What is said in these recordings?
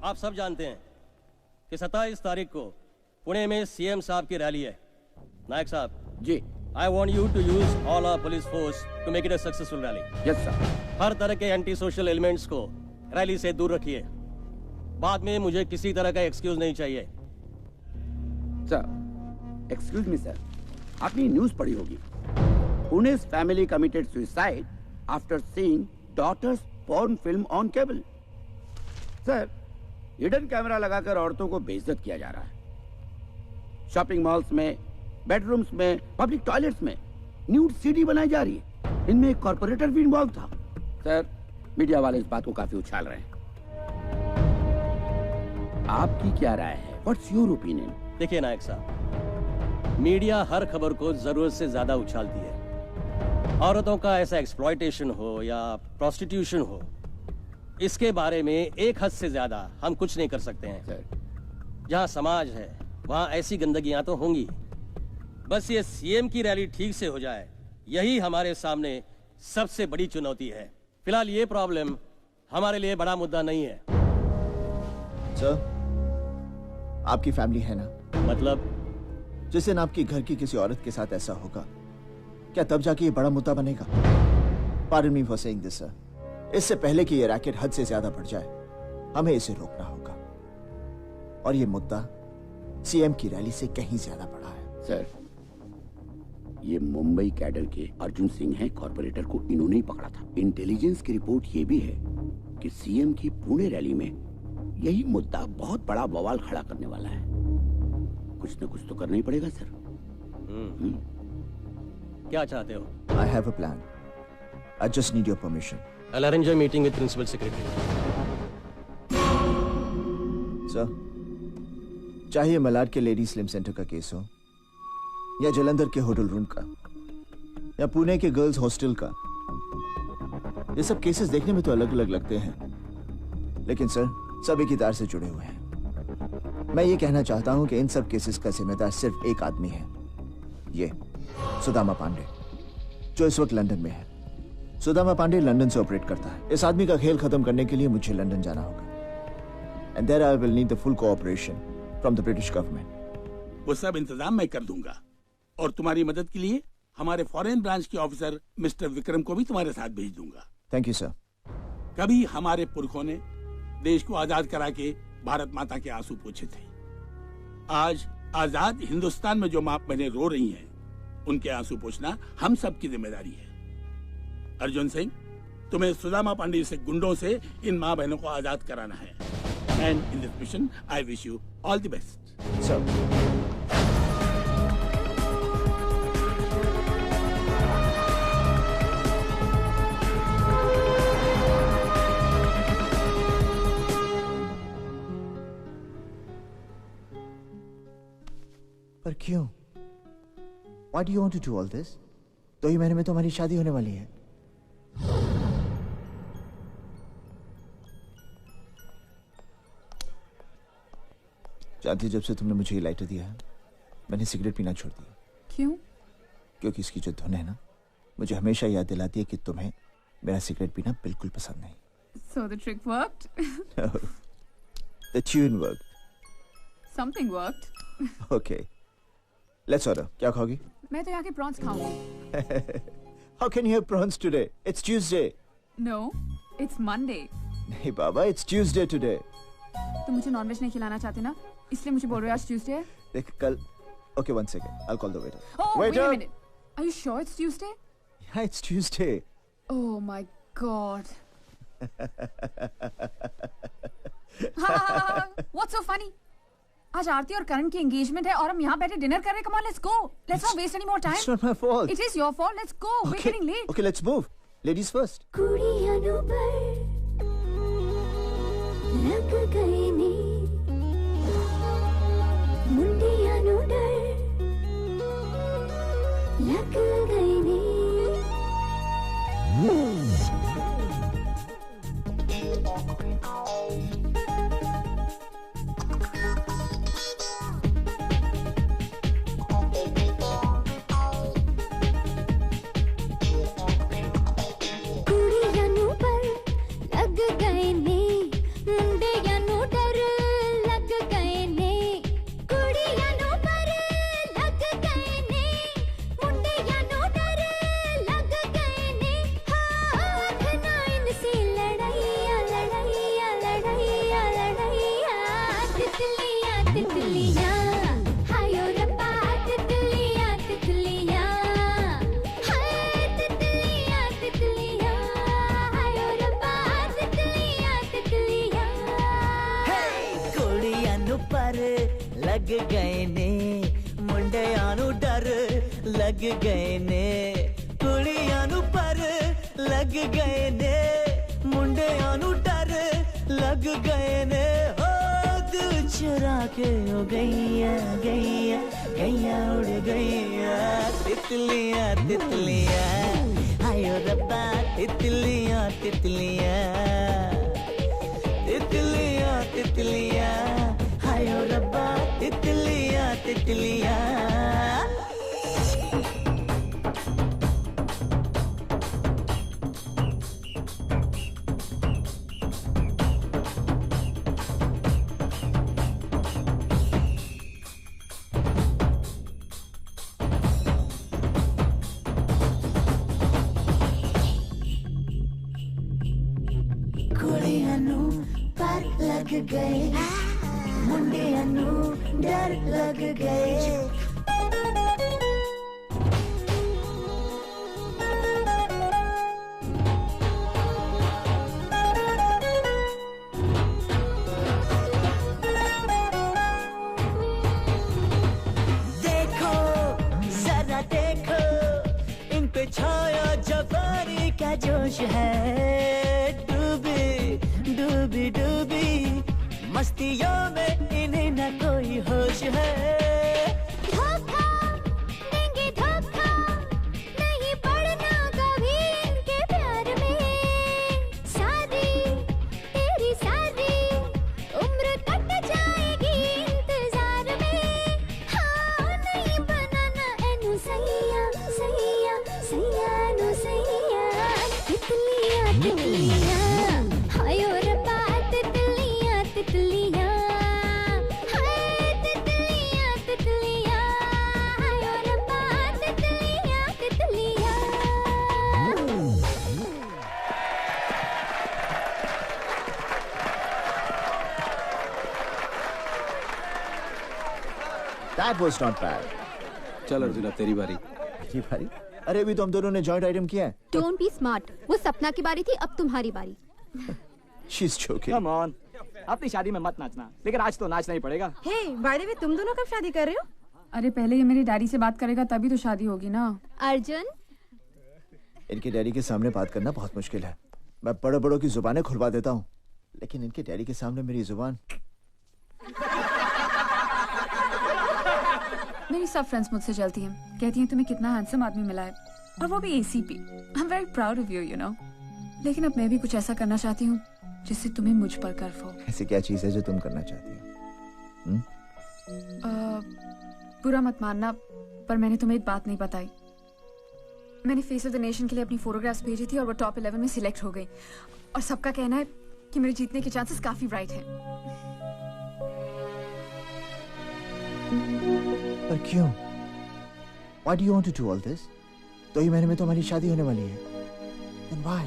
आप सब जानते हैं कि 27 तारीख को पुणे में सीएम साहब की रैली है। नायक साहब ji, I want you to use all our police force to make it a successful rally. Yes sir. हर तरह के एंटी सोशल एलिमेंट्स को रैली से दूर रखिए। बाद में मुझे किसी तरह का एक्सक्यूज नहीं चाहिए। सर, एक्सक्यूज मी सर, आपने न्यूज पढ़ी होगी। पुणे's family committed suicide after seeing daughter's porn film on cable. Sir, hidden camera लगाकर औरतों को बेइज्जत किया जा रहा है। शॉपिंग मॉल्स में, बेडरूम्स में, पब्लिक टॉयलेट्स में न्यूड सीडी बनाई जा रही है। इनमें एक कॉर्पोरेटर भी इन्वॉल्व था। सर, मीडिया वाले इस बात को काफी उछाल रहे हैं। आपकी क्या राय है? What's your opinion? देखिए नायक साहब, मीडिया हर खबर को जरूरत से ज्यादा उछालती है। औरतों का ऐसा एक्सप्लॉयटेशन हो या प्रोस्टिट्यूशन हो, इसके बारे में एक हद से ज्यादा हम कुछ नहीं कर सकते हैं। जहां समाज है वहां ऐसी गंदगियां तो होंगी। बस ये सीएम की रैली ठीक से हो जाए, यही हमारे सामने सबसे बड़ी चुनौती है। फिलहाल ये प्रॉब्लम हमारे लिए बड़ा मुद्दा नहीं है। सर, आपकी फैमिली है ना? मतलब? जिस दिन आपकी घर की किसी औरत के साथ ऐसा होगा, क्या तब जाके ये बड़ा मुद्दा बनेगा? Pardon me for saying this, sir. इससे पहले कि ये रैकेट हद से ज्यादा बढ़ जाए, हमें इसे रोकना होगा। और ये मुद्दा सीएम की रैली से कहीं ज्यादा बड़ा है। सर, ये मुंबई कैडर के अर्जुन सिंह हैं, कॉर्पोरेटर को इन्होंने ही पकड़ा था। इंटेलिजेंस की रिपोर्ट ये भी है कि सीएम की पुणे रैली में यही मुद्दा बहुत बड़ा बवाल खड़ा करने वाला है। कुछ न कुछ तो करना ही पड़ेगा सर। क्या चाहते हो? I have a plan. I just need your permission. I'll arrange a meeting with principal secretary. Sir, चाहे मलाड के लेडी स्लिम सेंटर का केस हो, या जलंधर के होटल रूम का, या पुणे के गर्ल्स हॉस्टल का, ये सब केसेस देखने में तो अलग अलग लगते हैं, लेकिन सर सब एक ही तार से जुड़े हुए हैं। मैं ये कहना चाहता हूं कि इन सब केसेस का जिम्मेदार सिर्फ एक आदमी है, ये सुदामा पांडे, जो इस वक्त लंदन में है। सुदामा पांडे लंदन से ऑपरेट करता है। इस आदमी का खेल खत्म करने के लिए मुझे लंदन जाना होगा। And there I will need the full cooperation from the British government. वो सब इंतजाम मैं कर दूंगा, और तुम्हारी मदद के लिए हमारे फॉरेन ब्रांच के ऑफिसर मिस्टर विक्रम को भी तुम्हारे साथ भेज दूंगा। Thank you sir. कभी हमारे पुरखों ने देश को आजाद करा के भारत माता के आंसू पोंछे थे। आज आजाद हिंदुस्तान में जो माँ बहनें रो रही हैं, उनके आंसू पोंछना हम सब की जिम्मेदारी है। अर्जुन सिंह, तुम्हें सुदामा पांडे से गुंडों से इन माँ बहनों को आजाद कराना है। And in this mission I wish you all the best. Sir, पर क्यों? Why do you want to do all this? 2 ही महीने में तो हमारी शादी होने वाली है। जानती, जब से तुमने मुझे ये लाइटर दिया है, मैंने सिगरेट पीना छोड़ दिया। क्यों? क्योंकि इसकी जो धुन है ना, मुझे हमेशा याद दिलाती है कि तुम्हें मेरा सिगरेट पीना बिल्कुल पसंद नहीं। So the trick worked? No. The tune worked. Something worked. Okay. Let's order. क्या खाओगी? मैं तो यहाँ के प्रॉन्स खाऊंगी। How can you have prawns today? It's Tuesday. No, it's Monday. नहीं बाबा, it's Tuesday today. तुम मुझे नॉनवेज नहीं खिलाना चाहते ना, इसलिए मुझे बोल रहे हो आज ट्यूसडे है। देख कल। Okay, one second. I'll call the waiter. Oh, wait Waiter! a minute. Are you sure it's Tuesday? Yeah, it's Tuesday. Oh my God. What's so funny? आज आरती और करण की एंगेजमेंट है और हम यहाँ बैठे डिनर कर रहे हैं। Come on, let's go. Let's not waste any more time. It's not my fault. It is your fault. Let's go. We're getting late. Okay, let's move. Ladies first. कुड़ियाँ नु पर लग गए नी, मुंडियाँ नु डर लग गए नी। कुड़ियाँ नु पर लग गए नी, मुंडियाँ नु डर लग गए ने मुंडियां नू डर लग गए ने कुड़ियां नू पर लग गए ने मुंडियां नू डर लग गए ने हो दिल चुरा के हो गईया गईया गईया उड़ गईया तितलियां तितलियां आयो रब्बा तितलियां तितलियां तितलियां तितलियां आयो रब्बा तितलियां तितलियां पर लग गए मुंडियां नू डर लग गए देखो जरा देखो इन पे छाया जवानी का जोश है डूबी डूबी मस्तियों में इन्हें न कोई होश है धोखा देंगे धोखा नहीं पड़ना कभी इनके प्यार में शादी तेरी शादी उम्र कट जाएगी इंतजार में हाँ नहीं बनाना एनु सैया सैया सैया नु सैया तितलियां तितलियां हायो रब्बा तितलियां तितलियां हाय तितलियां तितलियां हायो रब्बा तितलियां तितलियां That was not bad. चल अर्जुन अब तेरी बारी। मेरी बारी? अरे अभी तो हम दोनों ने जॉइंट आइटम किया है। डोंट बी स्मार्ट वो सपना की बारी थी अब तुम्हारी बारी She's joking. कम ऑन अपनी शादी में मत नाचना लेकिन आज तो नाचना ही पड़ेगा हे बाय द वे तुम दोनों कब शादी कर रहे हो? अरे पहले ये मेरी डैडी से बात करेगा तभी तो शादी होगी ना। अर्जुन इनके डैडी के सामने बात करना बहुत मुश्किल है। मैं बड़े बड़ों की जुबानें खुलवा देता हूँ लेकिन इनके डैडी के सामने मेरी जुबान। मेरी सब फ्रेंड्स मुझसे चलती हैं, कहती हैं तुम्हें कितना हैंडसम आदमी मिला है और वो भी ACP. I am very proud of you you know. लेकिन अब मैं भी कुछ ऐसा करना चाहती हूँ जिससे तुम्हें मुझ पर गर्व हो। ऐसी क्या चीज है जो तुम करना चाहती हो? बुरा मत मानना पर मैंने तुम्हें एक बात नहीं बताई। मैंने फेस ऑफ द नेशन के लिए अपनी फोटोग्राफ्स भेजी थी और वो टॉप 11 में सिलेक्ट हो गई और सबका कहना है कि मेरे जीतने के चांसेस काफी ब्राइट हैं। पर क्यों? Why do you want to do all this? 2 ही महीने में तो हमारी शादी होने वाली है। Then why?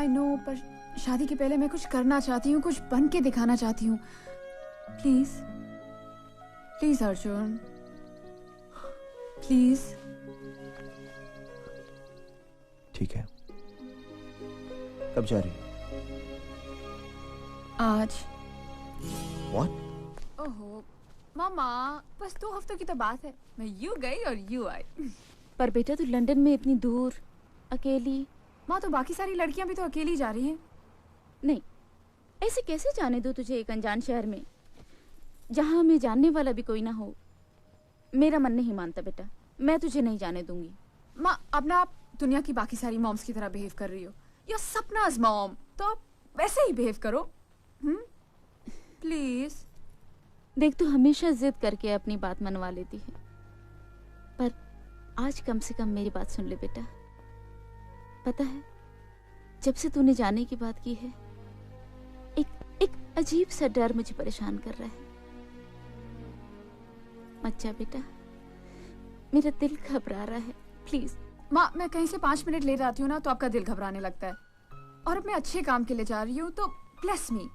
I know पर शादी के पहले मैं कुछ करना चाहती हूँ, कुछ बन के दिखाना चाहती हूँ। Please please Arjun please. ठीक है कब जा रही है? आज। What? ओहो मामा बस 2 हफ्तों की तो बात है। मैं यू गई और यू आई। पर बेटा तू लंदन में इतनी दूर अकेली। माँ तो बाकी सारी लड़कियां भी तो अकेली जा रही हैं। नहीं ऐसे कैसे जाने दो तुझे एक अनजान शहर में जहाँ हमें जानने वाला भी कोई ना हो। मेरा मन नहीं मानता बेटा, मैं तुझे नहीं जाने दूंगी। माँ अब ना आप दुनिया की बाकी सारी मॉम्स की तरह बिहेव कर रही हो। You're सपना's मॉम तो आप वैसे ही बिहेव करो। प्लीज। देख तू हमेशा जिद करके अपनी बात मनवा लेती है पर आज कम से कम मेरी बात सुन ले बेटा। पता है जब से तूने जाने की बात की है एक अजीब सा डर मुझे परेशान कर रहा है। मत जा बेटा, मेरा दिल घबरा रहा है प्लीज। माँ मैं कहीं से 5 मिनट लेट आती हूँ ना तो आपका दिल घबराने लगता है और अब मैं अच्छे काम के लिए जा रही हूँ तो ब्लेस मी।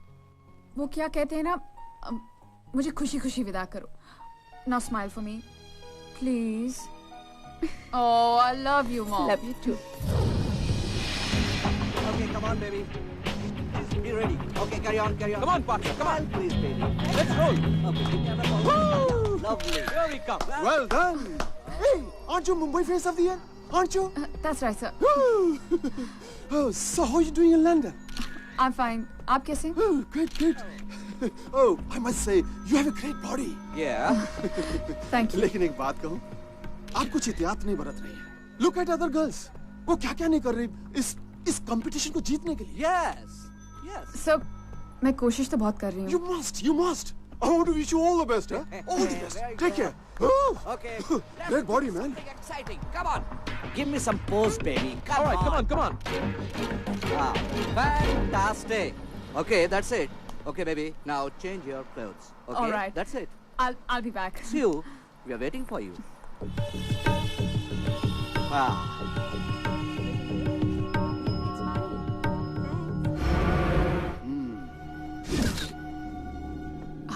वो क्या कहते हैं ना मुझे खुशी खुशी विदा करो। Now smile for me please. Oh I love you mom. Love you too. Okay come on baby Ready, ready. Okay, carry on, carry on. Come on, partner, come on. Please, baby. Let's roll. Okay, give me another one. Lovely. Here we come. Well done. Hey, aren't you Mumbai face of the year? Aren't you? That's right, sir. Oh, so how are you doing in London? I'm fine. आप कैसे? Oh, great. Oh, I must say, you have a great body. Yeah. Thank you. लेकिन एक बात कहूँ, आप कुछ एहतियात नहीं बरत रही हैं. Look at other girls. वो क्या नहीं कर रही इस कंपटीशन को जीतने के लिए. Yes. Yes. सर, मैं कोशिश तो बहुत कर रही हूँ. You must. I want to wish you all the best, huh? All the best. Take care. Oh. Okay. Great body, man. Exciting. Come on. Give me some pose, baby. All right, come on. Wow. Fantastic. Okay, that's it. Okay, baby. Now change your clothes. Okay. All right. That's it. I'll be back. See you. We are waiting for you. Wow.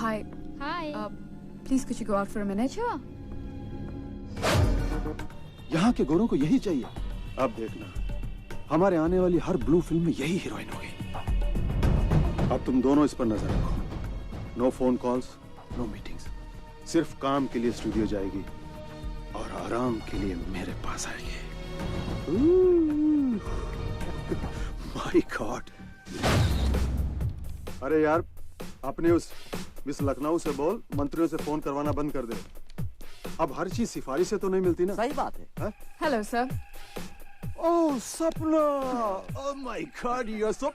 Hi. Hi. Please could you go out for a minute? Sure. यहाँ के गोरों को यही चाहिए. अब देखना, हमारे आने वाली हर ब्लू फिल्म में यही हीरोइन होगी. अब तुम दोनों इस पर नजर रखो. No phone calls, no meetings. सिर्फ काम के लिए स्टूडियो जाएगी और आराम के लिए मेरे पास आएगी. My God. अरे यार, अपने उस मिस लखनऊ से बोल मंत्रियों से फोन करवाना बंद कर दे. अब हर चीज सिफारिश से तो नहीं मिलती ना. सही बात है. Hello, sir. Oh, Sapna! Oh my God, you are so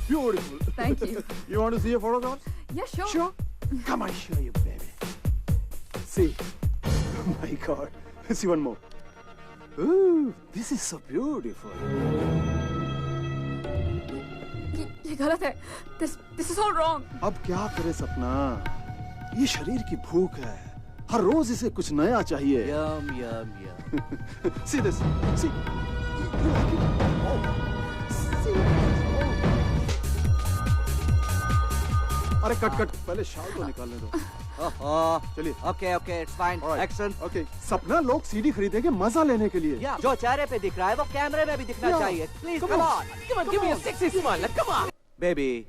beautiful. Thank you. You want to see a photograph? Yeah, sure. Sure. Come on, show you, baby. See. Oh my God. See one more. Ooh, this is so beautiful. ये गलत है. This is all wrong. अब क्या करे सपना? ये शरीर की भूख है. हर रोज इसे कुछ नया चाहिए. Yum, yum, yum. See this. See. You like it? Oh. See. Oh. अरे कट. पहले शाल तो निकालने दो. चलिए. Okay, it's fine. Right. Action. Okay. सपना लोग सीडी खरीदेंगे मजा लेने के लिए. जो चेहरे पे दिख रहा है वो कैमरे में भी दिखना चाहिए. Please, come on. Give me a sexy smile. Come on. Baby,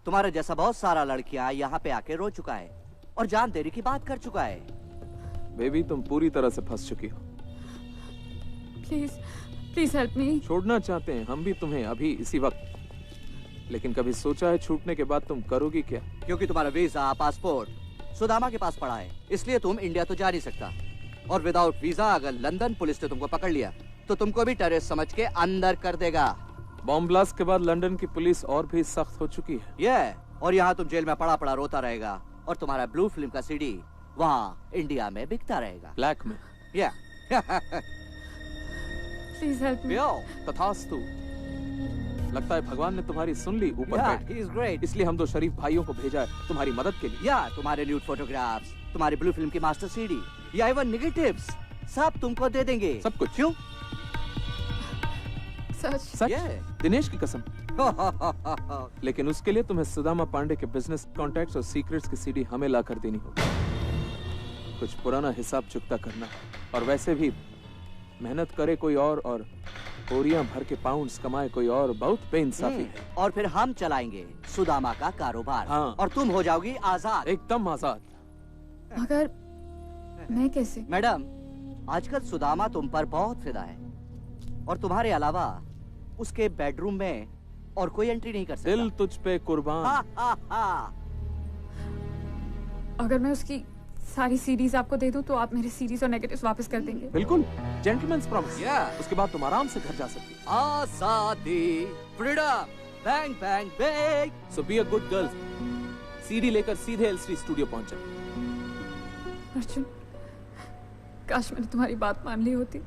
तुम्हारे जैसा बहुत सारा लड़कियां यहाँ पे आके रो चुका है और जान देने की बात कर चुका है. बेबी, तुम पूरी तरह से फंस चुकी हो. Please help me. छोड़ना चाहते हैं हम भी तुम्हें अभी इसी वक्त, लेकिन कभी सोचा है छूटने के बाद तुम करोगी क्या? क्योंकि तुम्हारा वीजा, पासपोर्ट सुदामा के पास पड़ा है, इसलिए तुम इंडिया तो जा नहीं सकता. और विदाउट वीजा अगर लंदन पुलिस ने तुमको पकड़ लिया तो तुमको भी टेररिस्ट समझ के अंदर कर देगा. बॉम्ब ब्लास्ट के बाद लंदन की पुलिस और भी सख्त हो चुकी है. और यहाँ तुम जेल में पड़ा रोता रहेगा और तुम्हारा ब्लू फिल्म का सीडी वहाँ इंडिया में बिकता रहेगा. ब्लैक में. Please help me. तथास्तु. लगता है भगवान ने तुम्हारी सुन ली ऊपर बैठ. इसलिए हम दो शरीफ भाइयों को भेजा है तुम्हारी मदद के लिए. तुम्हारे न्यूड फोटोग्राफ्स, तुम्हारी ब्लू फिल्म की मास्टर सीडी या इवन नेगेटिव्स सब तुमको दे देंगे. सब कुछ. क्यों? सच? दिनेश की कसम. लेकिन उसके लिए तुम्हें सुदामा पांडे के बिजनेस कॉन्टैक्ट्स और सीक्रेट्स की सीडी हमें ला कर देनी होगी. कुछ पुराना हिसाब चुकता करना. और वैसे भी मेहनत करे कोई और बोरियां भर के पाउंड्स कमाए कोई और, बहुत बेइंसाफी है. और फिर हम चलाएंगे सुदामा का कारोबार. और तुम हो जाओगी आजाद. एकदम आजाद. मगर मैं कैसे? मैडम, आजकल सुदामा तुम पर बहुत फिदा है और तुम्हारे अलावा उसके बेडरूम में और कोई एंट्री नहीं कर सकता. दिल तुझ पे कुर्बान. अगर मैं उसकी सारी सीरीज आपको दे दूं तो आप मेरे सीरीज और नेगेटिव्स वापस कर देंगे? बिल्कुल. Gentleman's promise. उसके बाद तुम आराम से घर जा सकती. आजादी, freedom, bang bang bang. So B a good girl. CD लेकर सीधे एल3 स्टूडियो पहुंचा. अर्जुन, काश मैंने तुम्हारी बात मान ली होती.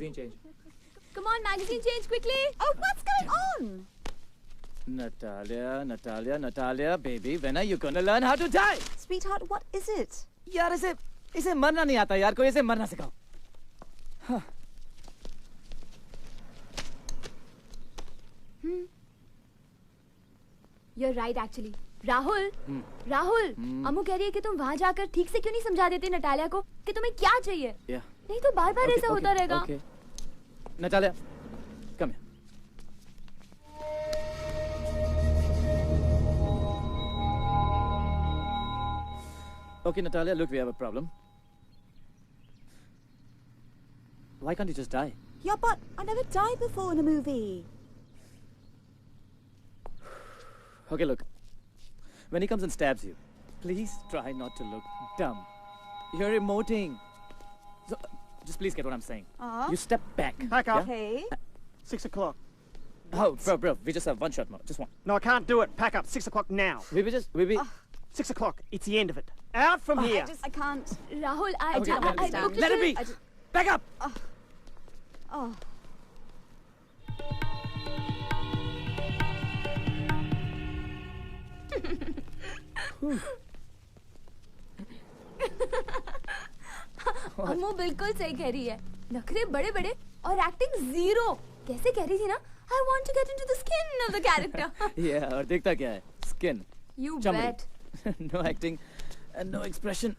magazine change. Come on, magazine change quickly. Oh, what's going on? Natalia, baby, when are you gonna learn how to die? Sweetheart, what is it? यार इसे मरना नहीं आता यार, कोई इसे मरना सिखाओ. हाँ. You're right actually. राहुल, अम्मू कह रही है कि तुम वहाँ जाकर ठीक से क्यों नहीं समझा देते नटालिया को कि तुम्हें क्या चाहिए? नहीं तो बार-बार ऐसा होता रहेगा. Okay. Natalia, come here. Okay, Natalia, look, we have a problem. Why can't you just die? Yeah, but I never died before in a movie. Okay, look. When he comes and stabs you, please try not to look dumb. You're emoting. So, just please get what I'm saying. You step back. Back up. Okay. 6 o'clock. Oh, bro, we just have one shot more. Just one. No, I can't do it. Pack up. 6 o'clock now. We 6 o'clock. It's the end of it. Out from here. I can't. Rahul, Okay, I understand. Let it be. Back up. अम्मू बिल्कुल सही कह रही है. नखरे बड़े बड़े और acting zero. कैसे कह रही थी ना? I want to get into the skin of the character. Yeah, और देखता क्या है? Skin. You Chumri. bet. No acting and no expression.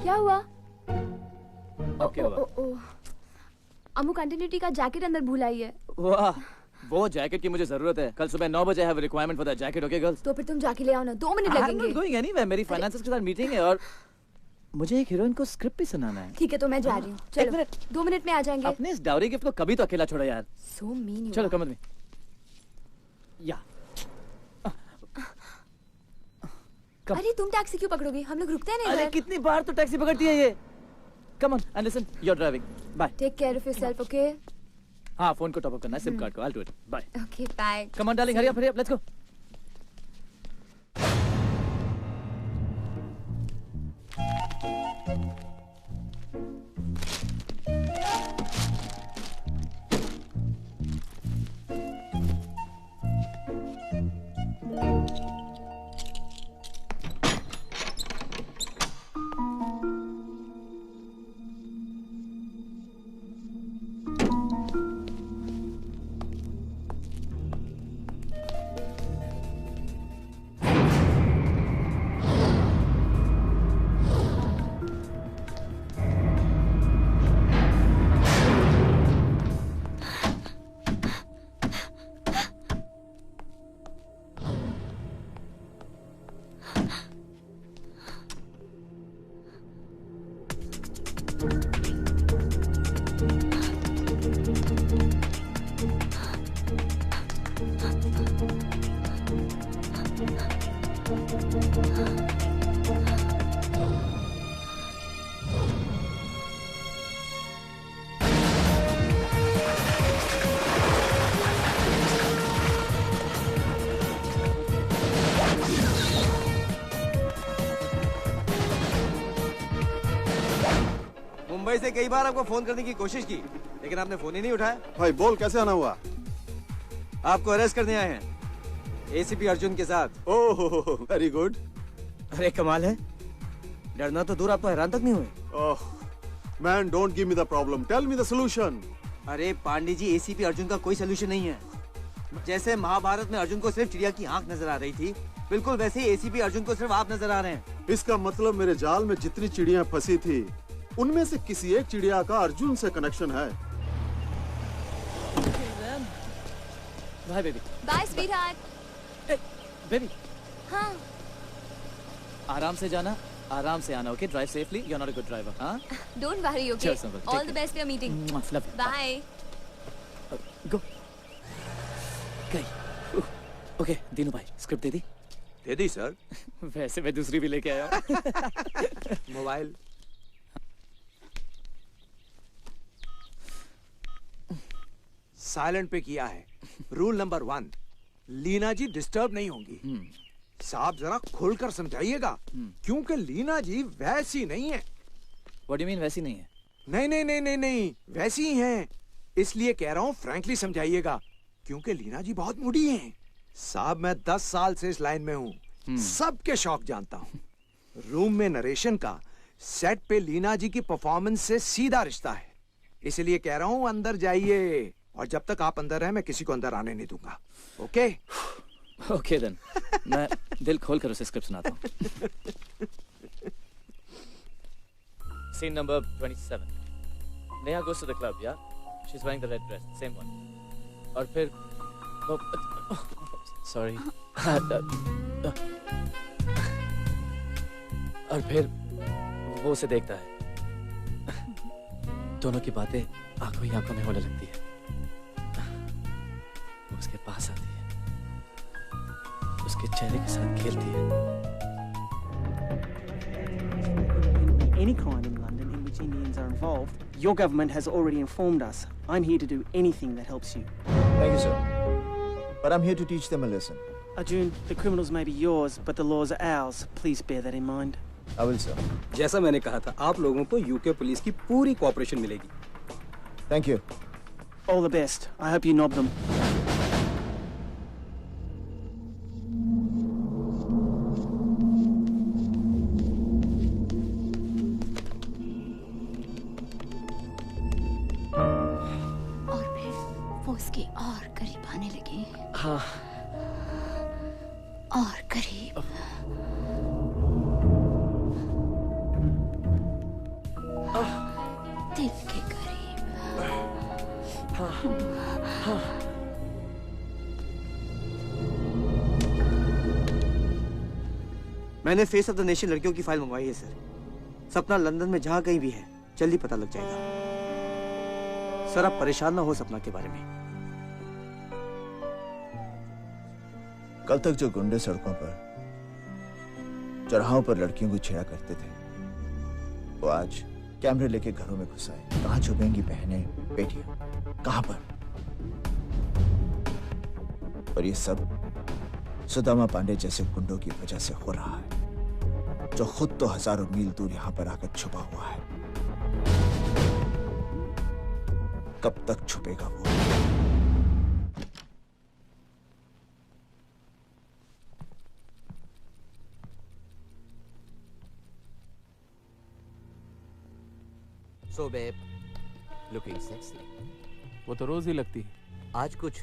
क्या हुआ? Okay, हुआ. अम्मू कंटिन्यूटी का जैकेट अंदर भूल आई है. वाह, वो जैकेट की मुझे जरूरत है. कल सुबह 9 बजे है requirement for the jacket. Okay girls? तो फिर तुम जाके ले आओ ना. 2 मिनट I'm लगेंगे. not going anywhere. मेरी फाइनेंसेस के साथ मीटिंग है और मुझे एक हीरोइन को स्क्रिप्ट भी सुनाना है. ठीक है तो मैं जा रही हूँ. चलो 2 मिनट में आ जाएंगे. अपने इस डाउरी गिफ्ट को कभी तो अकेला छोड़ो यार. So mean you. चलो कम में. या. अरे तुम टैक्सी क्यों पकड़ोगे? हम लोग रुकते हैं ना अरे इधर. कितनी बार तो टैक्सी पकड़ती है ये. Come on and listen. You're driving. Bye. Take care of yourself, okay? हाँ, फोन को टॉप अप करना है. सिम कार्ड को. I'll do it. Bye. Okay, bye. Come on, darling. Hurry up. Let's go. Mumbai से कई बार आपको फोन करने की कोशिश की, लेकिन आपने फोन ही नहीं उठाया. भाई बोल, कैसे आना हुआ? आपको अरेस्ट करने आए हैं एसीपी अर्जुन के साथ. ओह, वेरी गुड. अरे कमाल है, डरना तो दूर, आप तो हैरान तक नहीं हुए. Oh man, don't give me the problem, tell me the solution. अरे पांडे जी, एसीपी अर्जुन का कोई सलूशन नहीं है. जैसे महाभारत में अर्जुन को सिर्फ चिड़िया की आंख नजर आ रही थी, बिल्कुल वैसे ही एसीपी अर्जुन को सिर्फ आप नजर आ रहे हैं. इसका मतलब मेरे जाल में जितनी चिड़िया फंसी थी, उनमें से किसी एक चिड़िया का अर्जुन से कनेक्शन है. Bye baby. Bye, sweetheart. Baby, हाँ. आराम से जाना, आराम से आना. Okay, drive safely. You are not a good driver. हाँ. Don't worry, okay? Cheers, Uncle. Take All the care. best for your meeting. Love you. Bye. गो. गई. ओके, दीनू भाई, स्क्रिप्ट दे दी? दे दी सर. वैसे मैं दूसरी भी लेके आया हूँ. मोबाइल. साइलेंट पे किया है. रूल नंबर 1, लीना जी डिस्टर्ब नहीं होंगी. साहब जरा खुलकर समझाइएगा, क्योंकि लीना जी वैसी नहीं है. What do you mean वैसी नहीं है? नहीं नहीं नहीं नहीं नहीं, वैसी ही हैं। इसलिए कह रहा हूँ फ्रैंकली समझाइएगा, क्योंकि लीना जी बहुत मूडी हैं। साहब मैं 10 साल से इस लाइन में हूँ, सबके शौक जानता हूँ। रूम में नरेशन का सेट पे लीना जी की परफॉर्मेंस से सीधा रिश्ता है। इसलिए कह रहा हूँ अंदर जाइए, और जब तक आप अंदर हैं मैं किसी को अंदर आने नहीं दूंगा। ओके? Okay then. मैं दिल खोल कर उसे स्क्रिप्ट सुनाता हूँ। Scene number 27. Neha goes to the club, yeah? She's wearing the red dress, same one. और फिर वो sorry. और फिर वो उसे देखता है। दोनों की बातें आंखों ही आंखों में होने लगती है। वो उसके पास आती है, उसके चेहरे के साथ खेलती है। Any crime in London in which Indians are involved, your government has already informed us. I'm here to do anything that helps you. Thank you, sir. But I'm here to teach them a lesson. Arjun, the criminals may be yours, but the laws are ours. Please bear that in mind. I will, sir. जैसा मैंने कहा था, आप लोगों को UK police की पूरी cooperation मिलेगी। Thank you. All the best. I hope you knob them. और फिर वो उसके और करीब आने लगे। हाँ। और करीब। दिल के करीब। मैंने फेस ऑफ द नेशन लड़कियों की फाइल मंगवाई है सर। सपना लंदन में जहां कहीं भी है, जल्दी पता लग जाएगा। सर आप परेशान ना हो सपना के बारे में। कल तक जो गुंडे सड़कों पर, चौराहों पर लड़कियों को छेड़ा करते थे, वो आज कैमरे लेके घरों में घुस आए। कहाँ छुपेंगी बहनें, बेटियां, कहां पर? और ये सब सुदामा पांडे जैसे गुंडों की वजह से हो रहा है, जो खुद तो हजारों मील दूर यहां पर आकर छुपा हुआ है। कब तक छुपेगा वो? So babe, looking sexy. वो तो रोज ही लगती है। आज कुछ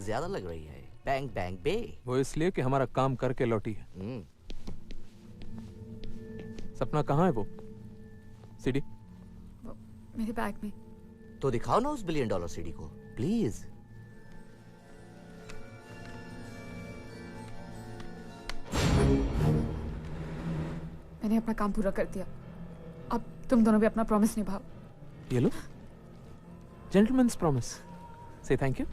ज्यादा लग रही है। बैंग बैंग बे। वो इसलिए कि हमारा काम करके लौटी है। सपना कहाँ है वो? सीडी? मेरे बैग में। तो दिखाओ ना उस $1 बिलियन सीडी को, प्लीज। मैंने अपना काम पूरा कर दिया। अब तुम दोनों भी अपना प्रॉमिस निभाओ। ये लो, जेंटलमैन्स प्रॉमिस। से थैंक यू।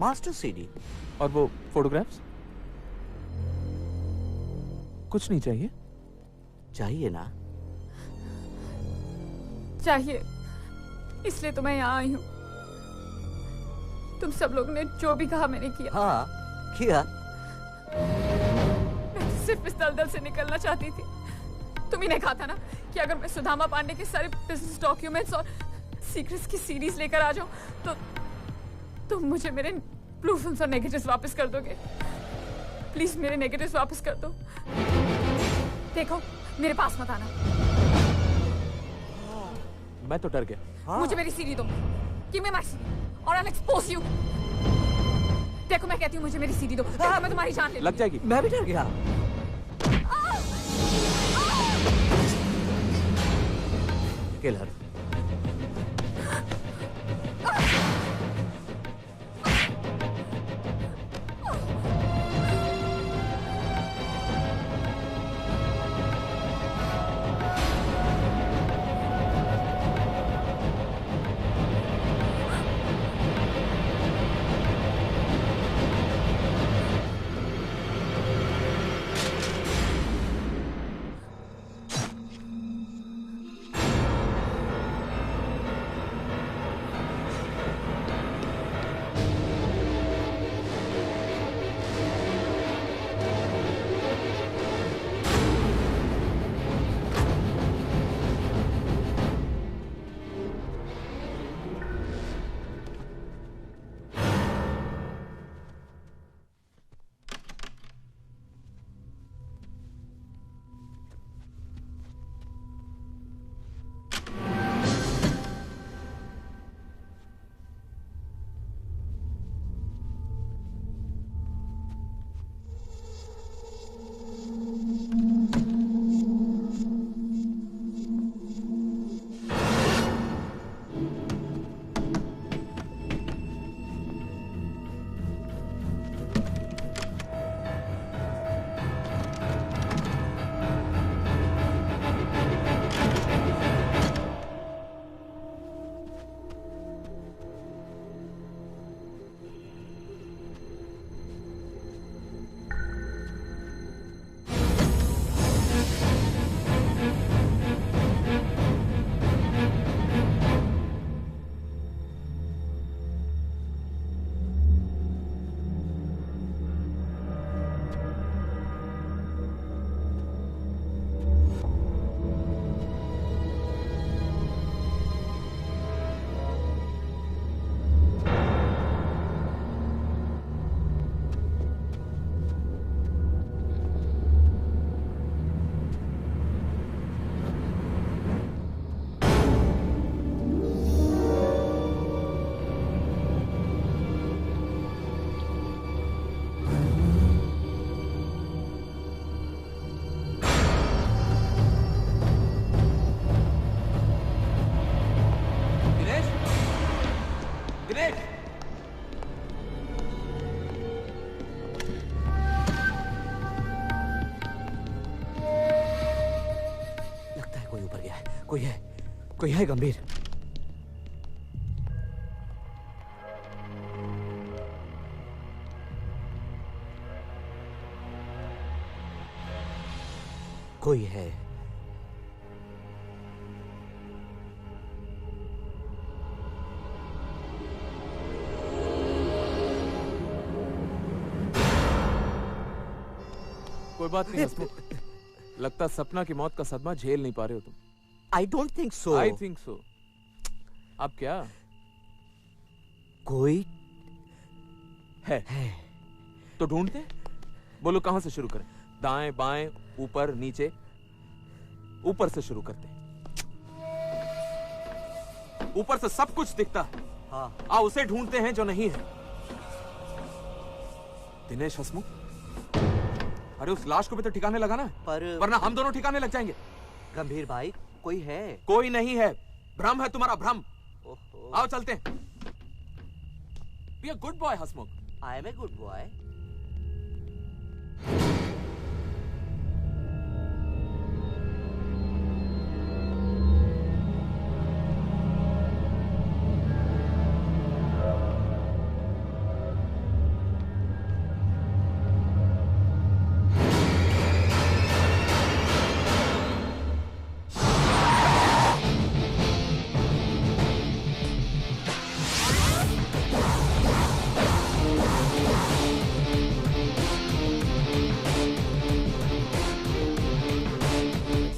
Master CD. और वो फोटोग्राफ्स? कुछ नहीं चाहिए? चाहिए ना? चाहिए, इसलिए तो मैं यहाँ आई हूँ। तुम सब लोग ने जो भी कहा मैंने किया। हाँ, किया। मैं सिर्फ इस दलदल से निकलना चाहती थी। तुम ही ने कहा था ना कि अगर मैं सुदामा पांडे के सारे बिजनेस डॉक्यूमेंट्स और सीक्रेट्स की सीरीज लेकर आ जाऊं तो तुम मुझे मेरे ब्लू फिल्म्स और नेगेटिव्स वापस कर दोगे। प्लीज मेरे नेगेटिव्स वापस कर दो। देखो, मेरे पास मत आना। मैं तो डर गया। मुझे मेरी सीडी दो। Give me my CD or I'll expose you। देखो मैं कहती हूँ मुझे मेरी सीडी दो। देखो मैं तुम्हारी जान ले लग जाएगी। मैं भी डर गया। किलर। दिनेश! लगता है कोई ऊपर गया है। कोई है गंभीर। कोई है। कोई बात नहीं हसमुख, लगता सपना की मौत का सदमा झेल नहीं पा रहे हो तुम। I don't think so. I think so. अब क्या? कोई है। तो ढूंढते? बोलो कहां से शुरू करें? दाएं बाएं ऊपर नीचे? ऊपर से शुरू करते हैं। ऊपर से सब कुछ दिखता है। हाँ। आओ उसे ढूंढते हैं जो नहीं है। दिनेश हसमुख, अरे उस लाश को भी तो ठिकाने लगाना है, वरना हम दोनों ठिकाने लग जाएंगे। गंभीर भाई, कोई है? कोई नहीं है, भ्रम है तुम्हारा, भ्रम। आओ चलते हैं। Be a good boy Hasmukh. I am a good boy.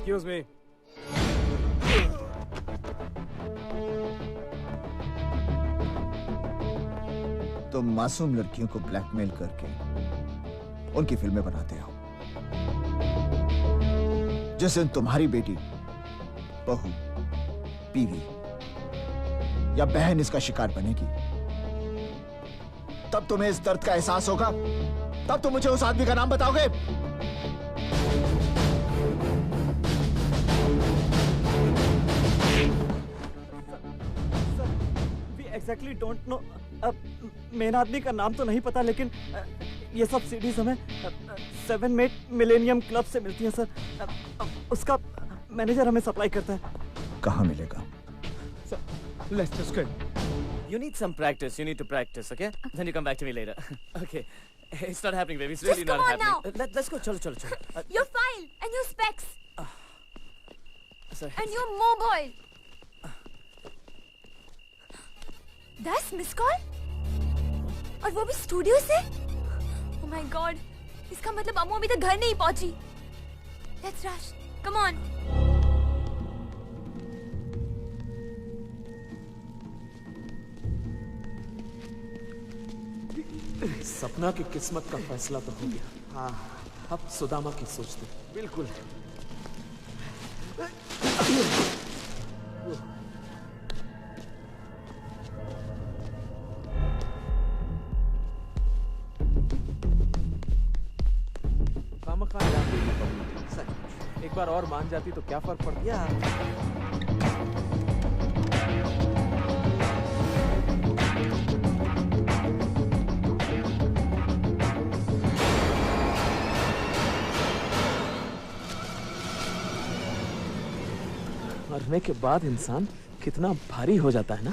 Excuse me. तुम मासूम लड़कियों को ब्लैकमेल करके उनकी फिल्में बनाते हो। जिस दिन तुम्हारी बेटी, बहू, बीवी या बहन इसका शिकार बनेगी, तब तुम्हें इस दर्द का एहसास होगा। तब तुम मुझे उस आदमी का नाम बताओगे। Exactly don't know. मेन आदमी का नाम तो नहीं पता, लेकिन ये सब सीडीज हमें 7 मेट मिलेनियम क्लब से मिलती है सर। उसका मैनेजर हमें सप्लाई करता है। कहाँ मिलेगा? Let's just go. You need some practice. You need to practice, okay? Then you come back to me later. Okay. It's not happening, baby. It's really Just not come on happening. now. Let's go. Chalo. Your file and your specs Sorry. and your mobile. 10 miss call, और वो भी studio से। Oh my God, इसका मतलब अम्मू अभी तक घर नहीं पहुंची। Let's rush. Come on. सपना की किस्मत का फैसला तो हो गया। हाँ, अब सुदामा की सोचते। बिल्कुल। एक बार और मान जाती तो क्या फर्क पड़ता? मरने के बाद इंसान कितना भारी हो जाता है ना।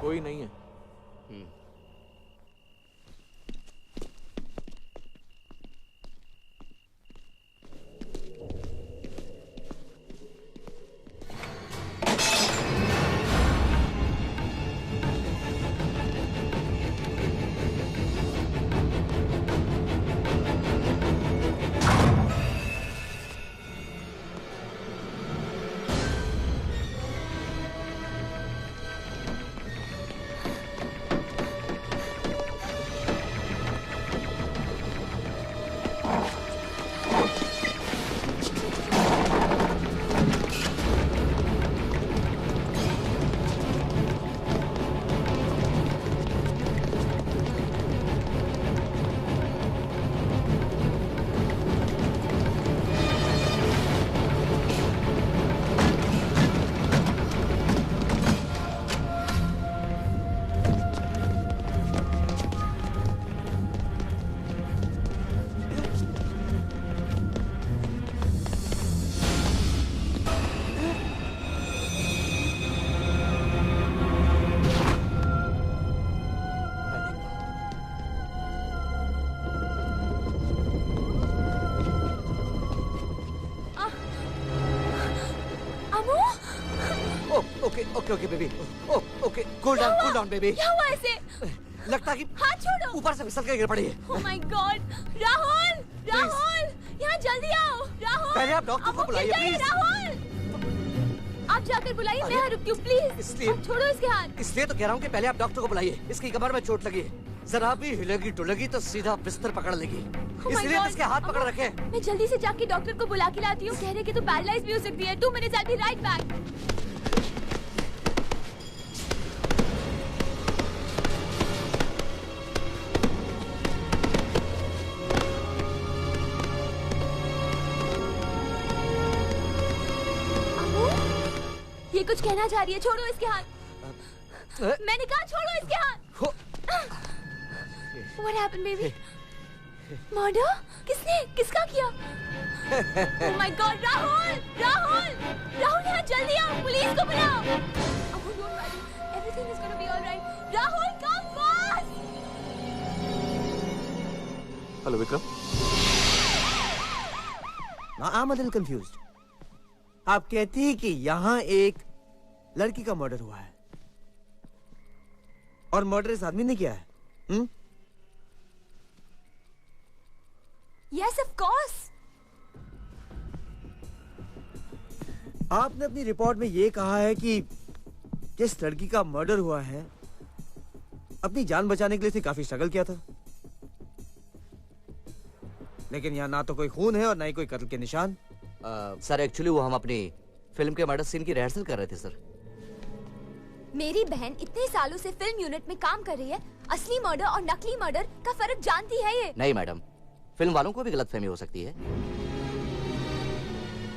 कोई नहीं है। Okay baby. Okay cool down baby. क्या हुआ ऐसे? लगता कि हाथ छोड़ो। ऊपर से फिसल कर गिर पड़ी है। ओह माय गॉड। राहुल यहाँ जल्दी आओ। राहुल पहले आप डॉक्टर को बुलाइए प्लीज। राहुल आप जाकर बुलाइए, मैं यहाँ रुकती हूँ प्लीज। इसलिए छोड़ो इसके हाथ। इसलिए तो कह रहा हूँ कि पहले आप डॉक्टर को बुलाइए। इसकी कमर में चोट लगी है, जरा भी हिलेगी डुलेगी तो सीधा बिस्तर पकड़ लेगी। इसलिए तो इसके हाथ पकड़ रखे। मैं जल्दी से जाके डॉक्टर को बुला के लाती हूँ। कह रहे कि तो पैरालाइज भी हो सकती है। 2 minutes, I will be right back. ये कुछ कहना चाह रही है। छोड़ो इसके हाथ। मैंने कहा छोड़ो इसके हाथ। What happened, baby? Murder? किसने? किसका किया? Oh my God, राहुल यहाँ जल्दी आओ, पुलिस को बुलाओ। Oh, don't worry, everything is gonna be all right. Rahul, come fast. Hello Vikram. I'm a little confused. आप कहती हैं कि यहाँ एक लड़की का मर्डर हुआ है और मर्डर इस आदमी ने किया है। Yes, of course. आपने अपनी रिपोर्ट में ये कहा है कि जिस लड़की का मर्डर हुआ है अपनी जान बचाने के लिए उसने काफी स्ट्रगल किया था, लेकिन यहाँ ना तो कोई खून है और ना ही कोई कत्ल के निशान। सर एक्चुअली वो हम अपनी फिल्म के मर्डर सीन की रिहर्सल कर रहे थे सर। मेरी बहन इतने सालों से फिल्म यूनिट में काम कर रही है, असली मर्डर और नकली मर्डर का फर्क जानती है ये। नहीं मैडम, फिल्म वालों को भी गलतफहमी हो सकती है।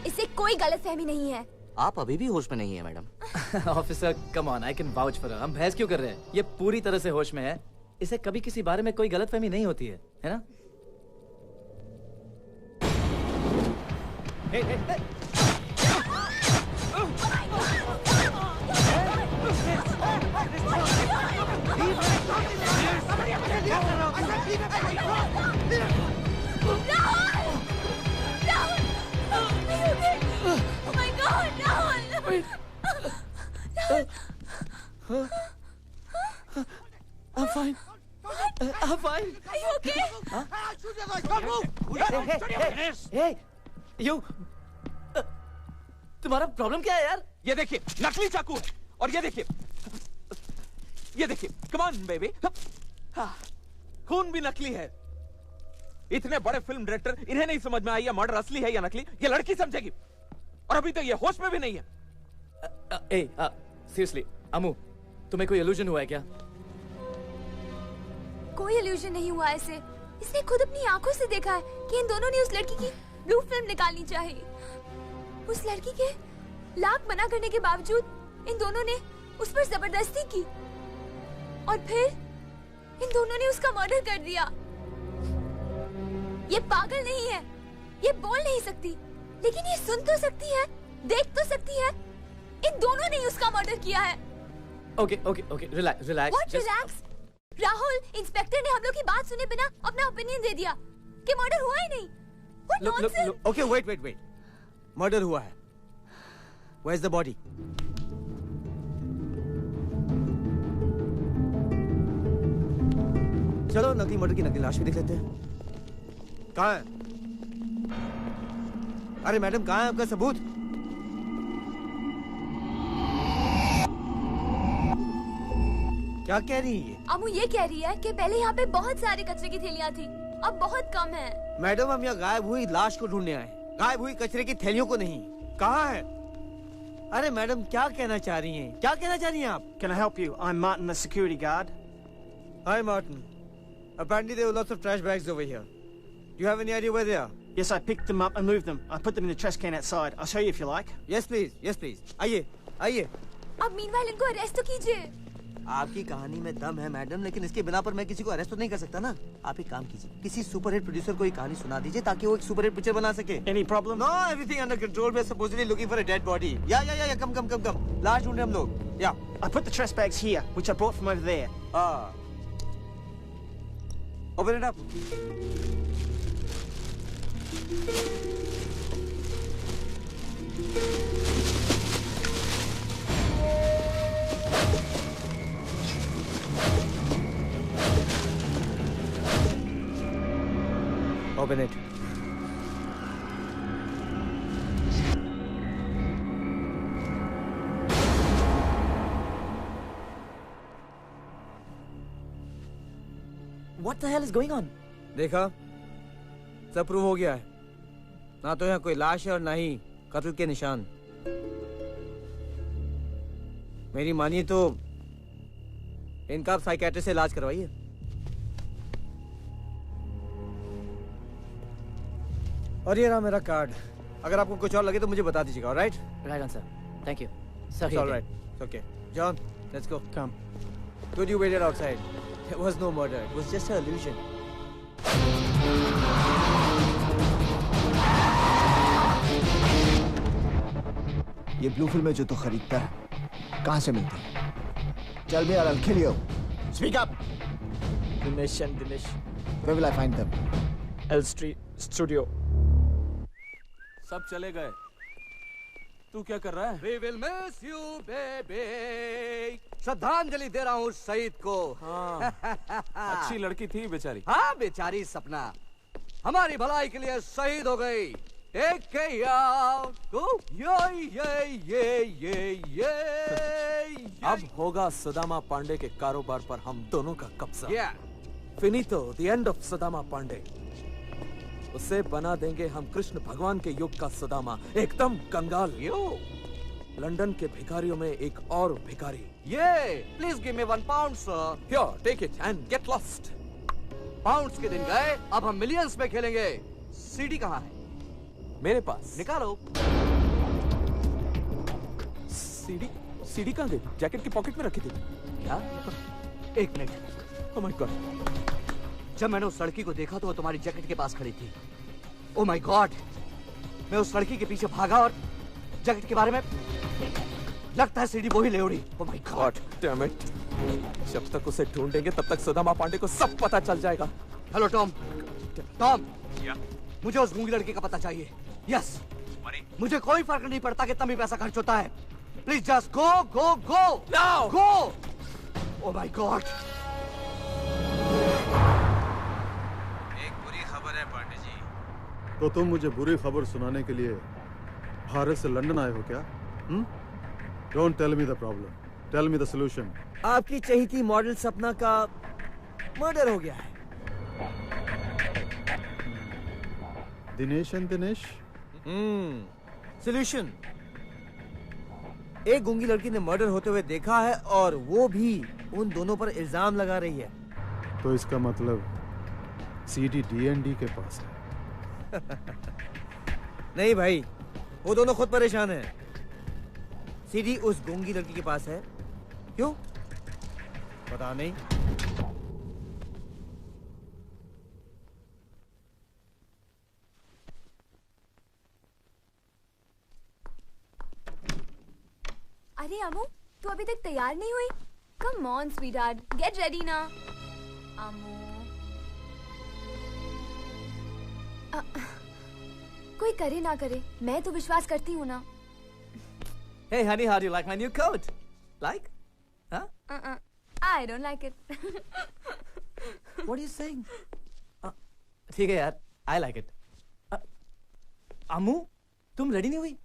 इससे कोई गलतफहमी नहीं है। आप अभी भी होश में नहीं है madam. Officer come on, I can vouch for her. हम बहस क्यों कर रहे हैं? ये पूरी तरह से होश में है। इसे कभी किसी बारे में कोई गलतफहमी नहीं होती है ना? Hey, hey, hey. I'm fine. I'm fine. Are you okay? Hey, you. तुम्हारा प्रॉब्लम क्या है यार? ये देखिए नकली चाकू है और ये देखिए कम ऑन बेबी। खून भी नकली है। इतने बड़े फिल्म डायरेक्टर, इन्हें नहीं समझ में आई ये मर्डर असली है या नकली? ये लड़की समझेगी और अभी तो ये होश में भी नहीं है। सीरियसली अमू, तुम्हें कोई इल्यूजन हुआ है क्या? कोई इल्यूजन नहीं हुआ इसे। इसने खुद अपनी आंखों से देखा है कि इन दोनों ने उस लड़की की ब्लू फिल्म निकालनी चाहिए। उस लड़की के लाख मना करने के बावजूद इन दोनों ने उस पर जबरदस्ती की और फिर इन दोनों ने उसका मर्डर कर दिया। ये पागल नहीं है, ये बोल नहीं सकती, लेकिन ये सुन तो सकती है, देख तो सकती है। इन दोनों ने उसका मर्डर किया है। Okay, relax. What relax? Rahul, inspector ने हम लोग की बात सुने बिना अपना ओपिनियन दे दिया कि मर्डर हुआ ही नहीं। What nonsense? Okay, wait. Murder हुआ है। Where's the body? चलो नकली मर्डर की नकली लाश भी देख लेते हैं। कहाँ है? अरे मैडम, कहाँ है आपका सबूत? क्या कह रही है? अमू ये कह रही है कि पहले यहाँ पे बहुत सारे कचरे की थैलियाँ थी, अब बहुत कम है। मैडम, हम यहाँ गायब हुई लाश को ढूंढने आए, गायब हुई कचरे की थैलियों को नहीं। कहाँ है? अरे मैडम, क्या कहना चाह रही हैं? क्या कहना चाह रही हैं आप? Can I help you? I'm Martin, the security guard. Hi, Martin. Apparently there were lots of trash bags over here. Do you have any idea where they are? Yes, I picked them up and moved them. I put them in the trash can outside. I'll show you if you like. Yes, please. Yes, please. आइए। अब meanwhile इनको arrest तो कीजिए। आपकी कहानी में दम है मैडम, लेकिन इसके बिना पर मैं किसी को अरेस्ट तो नहीं कर सकता ना। आप एक काम कीजिए, किसी सुपरहिट प्रोड्यूसर को एक कहानी सुना दीजिए ताकि वो एक सुपरहिट पिक्चर बना सके। Any problem? No, everything under control. We're supposedly looking for a dead body. Yeah. Come. लाश ढूंढ रहे हम लोग। Yeah. I put the trash bags here, which I brought from over there. Open it up. Open it. What the hell is going on? देखा, सब prove हो गया है। ना तो यहाँ कोई लाश है और ना ही कत्ल के निशान। मेरी मानिए तो इनका आप साइकियाट्रिस्ट से इलाज करवाइए। और ये रहा मेरा कार्ड। अगर आपको कुछ और लगे तो मुझे बता दीजिएगा, alright? Right on, sir. Thank you. Sir, It's all right. It's okay. John, let's go. Come. Good, you waited outside. There was no murder. It was just an illusion. ये ब्लू फिल्में जो तू खरीदता है कहाँ से मिलती है? चल भी यार, kill you. Speak up. Dinesh and Dinesh. Where will I find them? L Street Studio. सब चले गए। तू क्या कर रहा है? We will miss you, baby. श्रद्धांजलि दे रहा हूँ शहीद को। हाँ। अच्छी लड़की थी बेचारी। हाँ बेचारी सपना हमारी भलाई के लिए शहीद हो गई। Take care out. Go. ये। अब होगा सुदामा पांडे के कारोबार पर हम दोनों का कब्जा। Yeah. फिनितो, the end of Sudama Pandey. उसे बना देंगे हम कृष्ण भगवान के युग का सुदामा, एकदम कंगाल। लंदन के भिखारियों में एक और भिखारी। Please give me £1, sir. Here, take it and get lost. Pounds के दिन गए, अब हम मिलियंस में खेलेंगे। सीडी कहाँ है? मेरे पास। निकालो। सीडी कहाँ गई? जैकेट की पॉकेट में रखी थी क्या? एक मिनट। Oh my God. जब मैंने उस लड़की को देखा तो वो तुम्हारी जैकेट के पास खड़ी थी। ओह माय गॉड। मैं उस लड़की के पीछे भागा और जैकेट के बारे में लगता है सीडी वो ही ले उड़ी। ओह माय गॉड डैम इट। जब तक उसे ढूंढेंगे तब तक सुदामा पांडे को सब पता चल जाएगा। Hello Tom. मुझे उस गूंगी लड़की का पता चाहिए। यस। मुझे कोई फर्क नहीं पड़ता कितना भी पैसा खर्च होता है। Please just go now go. Oh my God. एक बुरी खबर है पांडे जी। तो तुम मुझे बुरी खबर सुनाने के लिए भारत से लंदन आए हो क्या? Don't tell me the problem, tell me the solution. आपकी चहेती मॉडल सपना का मर्डर हो गया है। दिनेश एंड दिनेश। सोल्यूशन। एक गूंगी लड़की ने मर्डर होते हुए देखा है और वो भी उन दोनों पर इल्जाम लगा रही है। तो इसका मतलब सीडी D&D के पास है। नहीं भाई, वो दोनों खुद परेशान हैं। सीडी उस गूंगी लड़की के पास है। क्यों? पता नहीं। अरे अमू, तू अभी तक तैयार नहीं हुई? Come on sweetheart, get ready ना। अमू कोई करे ना करे, मैं तो विश्वास करती हूँ ना। Hey honey, how do you like my new coat? Like? Huh? I don't like it. What are you saying? ठीक है यार, I like it. अमू, तुम रेडी नहीं हुई?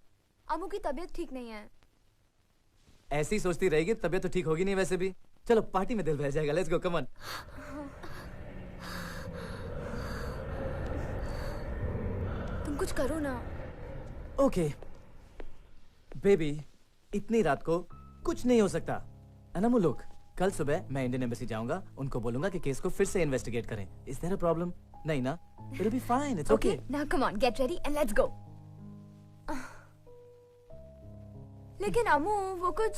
अमू की तबीयत ठीक नहीं है। ऐसी सोचती रहेगी तबीयत तो ठीक होगी नहीं वैसे भी। चलो पार्टी में दिल बहल जाएगा। Let's go, come on. तुम कुछ करो ना। ओके बेबी, इतनी रात को कुछ नहीं हो सकता। अनमू लोग, कल सुबह मैं इंडियन एम्बेसी जाऊंगा, उनको बोलूंगा कि केस को फिर से इन्वेस्टिगेट करें। Is there a problem? नहीं ना? It will be fine, it's okay. Now come on, get ready and let's go. लेकिन अमू वो कुछ।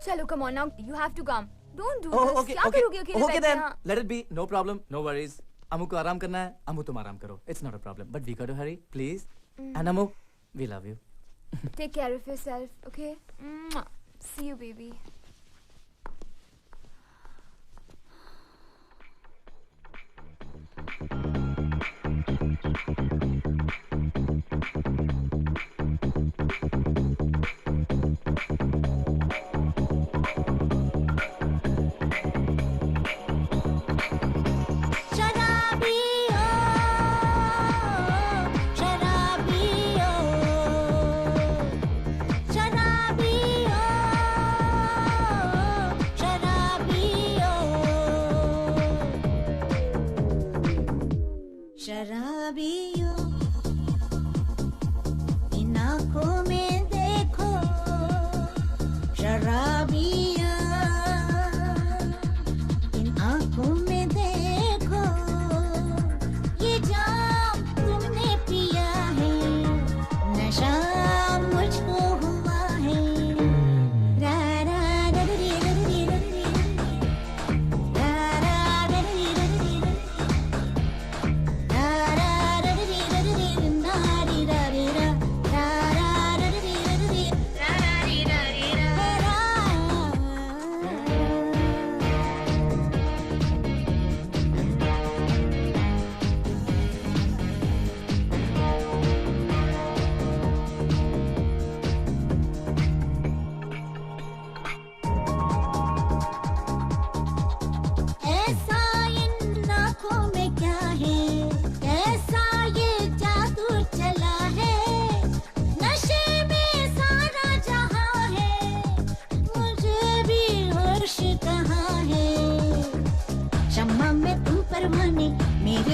चलो come on now, you have to come. Don't do this. क्या करोगे अकेले बैठ के? Then let it be, no problem, no worries. Amu को आराम करना है, अमू तुम आराम करो। It's not a problem, but we got to Hari please. And Amu, we love you. Take care of yourself, okay? Mwah. See you, baby. शराबी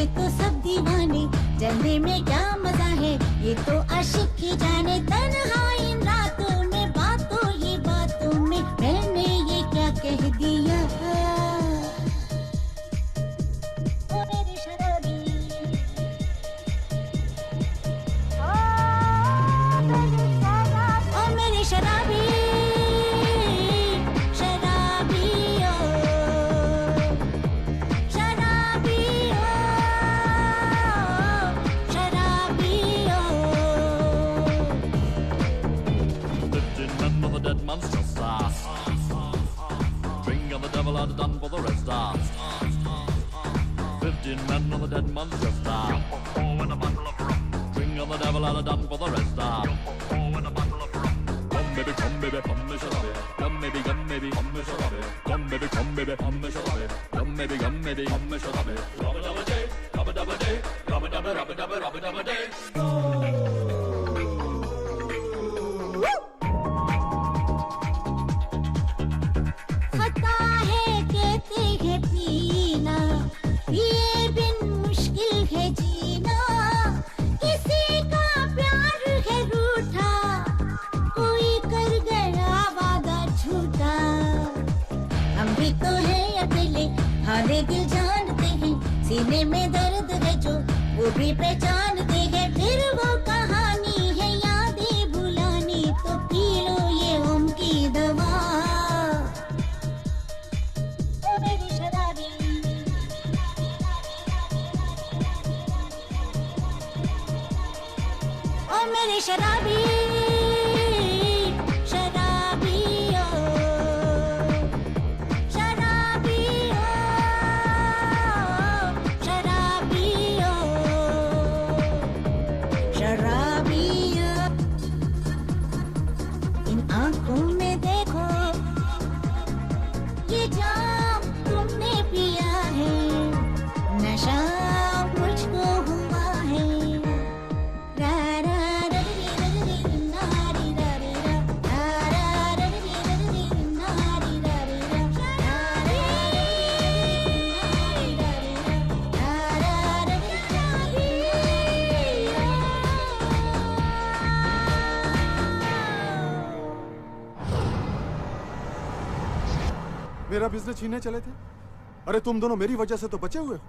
हैं तो सब दीवाने, जलने में क्या मजा है ये तो आशिक ही जाने। तन्हाई इन रातों में, बातों ही बातों में मैंने ये क्या कह दिया। ओ मेरी शराबी, ओ मेरी शराबी, done for the rest of 15 men on the dead man's just in a bottle of rum. Bring on the devil and done for the rest of in a bottle of rum. Come baby, come baby, come me shalabe. Come baby, come baby, come me shalabe. Come baby, come baby, come me shalabe. Come baby, come baby, come me shalabe. Rubba dubba day, rubba dubba day, rubba dubba, rubba dubba, rubba dubba day. पीना ये बिन मुश्किल है जीना, किसी का प्यार है रूठा, कोई कर गया वादा झूठा। हम भी तो हैं अकेले, हारे दिल जानते हैं, सीने में दर्द है जो वो भी पहचानते हैं। फिर वो कहानी है यादें भुलानी, तो पी लो ये गम की दवा। मेरे शराबी, शराबी ओ, शराबी ओ, शराबी ओ, शराबी ओ। इन आंखों में देखो ये जाम तुमने पिया है, नशा मुझको हुआ है। मेरा बिजनेस छीनने चले थे? अरे तुम दोनों मेरी वजह से तो बचे हुए हो।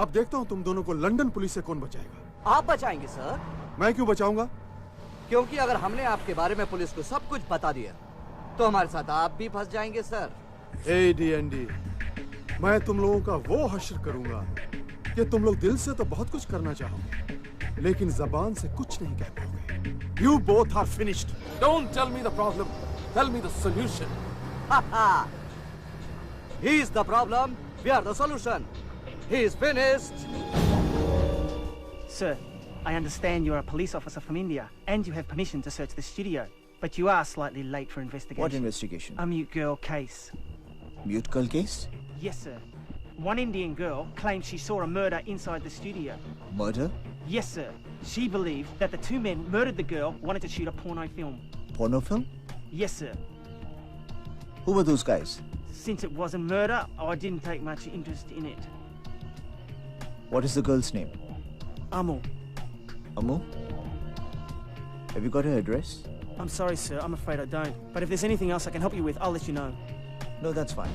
अब देखता हूँ तुम दोनों को लंदन पुलिस से कौन बचाएगा। आप बचाएंगे सर। मैं क्यों बचाऊंगा? क्योंकि अगर हमने आपके बारे में पुलिस को सब कुछ बता दिया तो हमारे साथ आप भी फंस जाएंगे सर। AD&D, मैं तुम लोगों का वो हश्र करूंगा कि तुम लोग दिल से तो बहुत कुछ करना चाहोगे, लेकिन जबान से कुछ नहीं कह पाओगे। You both are finished. Don't tell me the problem. Tell me the solution. He is the problem. We are the solution. He is finished. Sir, I understand you're a police officer from India and you have permission to search the studio, but you are slightly late for investigation. What investigation? A mute girl case. Mute girl case? Yes, sir. One Indian girl claims she saw a murder inside the studio. Murder? Yes, sir. She believed that the two men murdered the girl, wanted to shoot a porno film. Porno film? Yes, sir. Who were those guys? Since it wasn't murder, I didn't take much interest in it. What is the girl's name? Amu. Amu? Have you got her address? I'm sorry, sir. I'm afraid I don't. But if there's anything else I can help you with, I'll let you know. No, that's fine.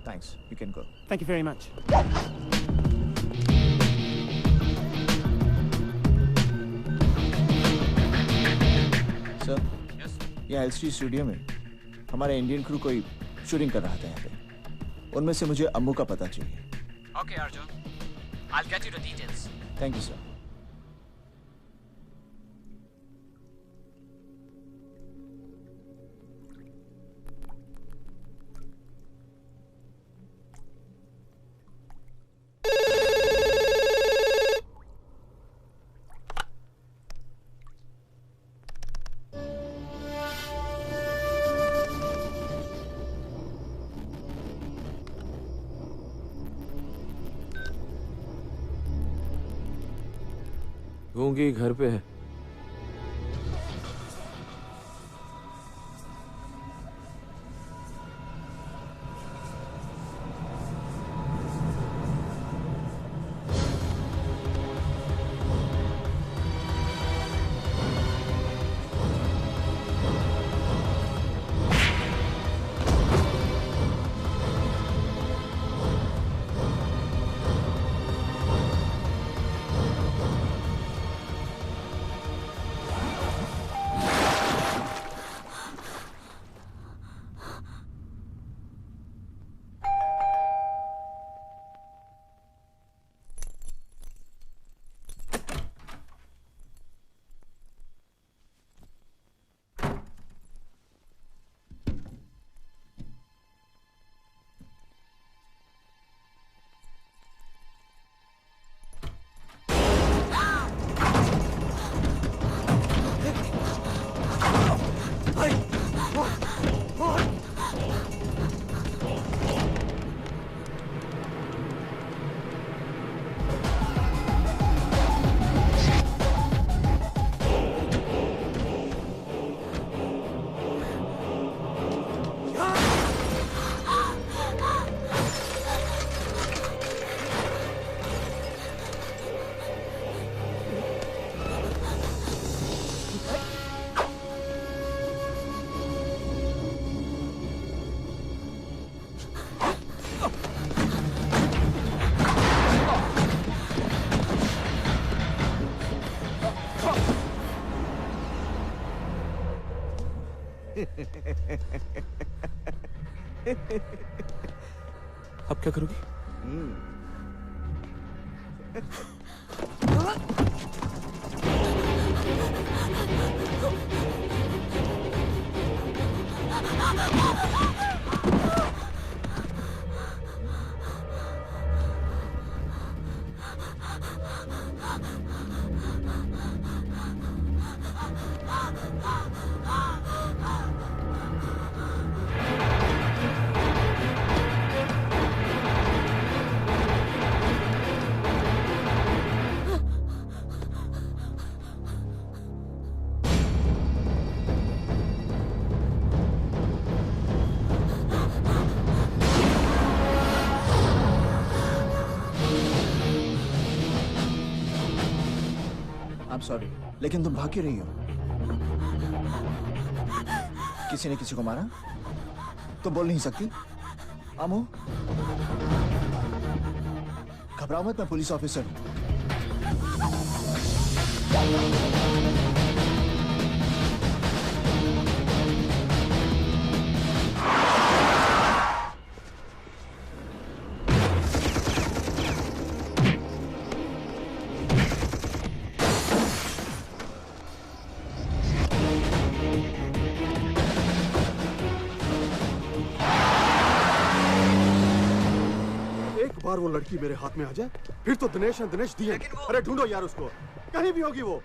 Thanks. You can go. Thank you very much. Sir? Yes? यहाँ LCD studio में हमारा Indian crew कोई shooting कर रहा था यहाँ पे। उनमें से मुझे अम्मू का पता चाहिए। Okay, Arjun. I'll get you the details. Thank you, sir. गूंगी घर पे है। अब क्या करोगी? सॉरी, लेकिन तुम भाग क्यों रही हो? किसी ने किसी को मारा? तुम बोल नहीं सकती? आमो, घबराओ मत, मैं पुलिस ऑफिसर हूं। वो लड़की मेरे हाथ में आ जाए फिर तो दिनेश एंड दिनेश दिए। अरे ढूंढो यार उसको, कहीं भी होगी वो।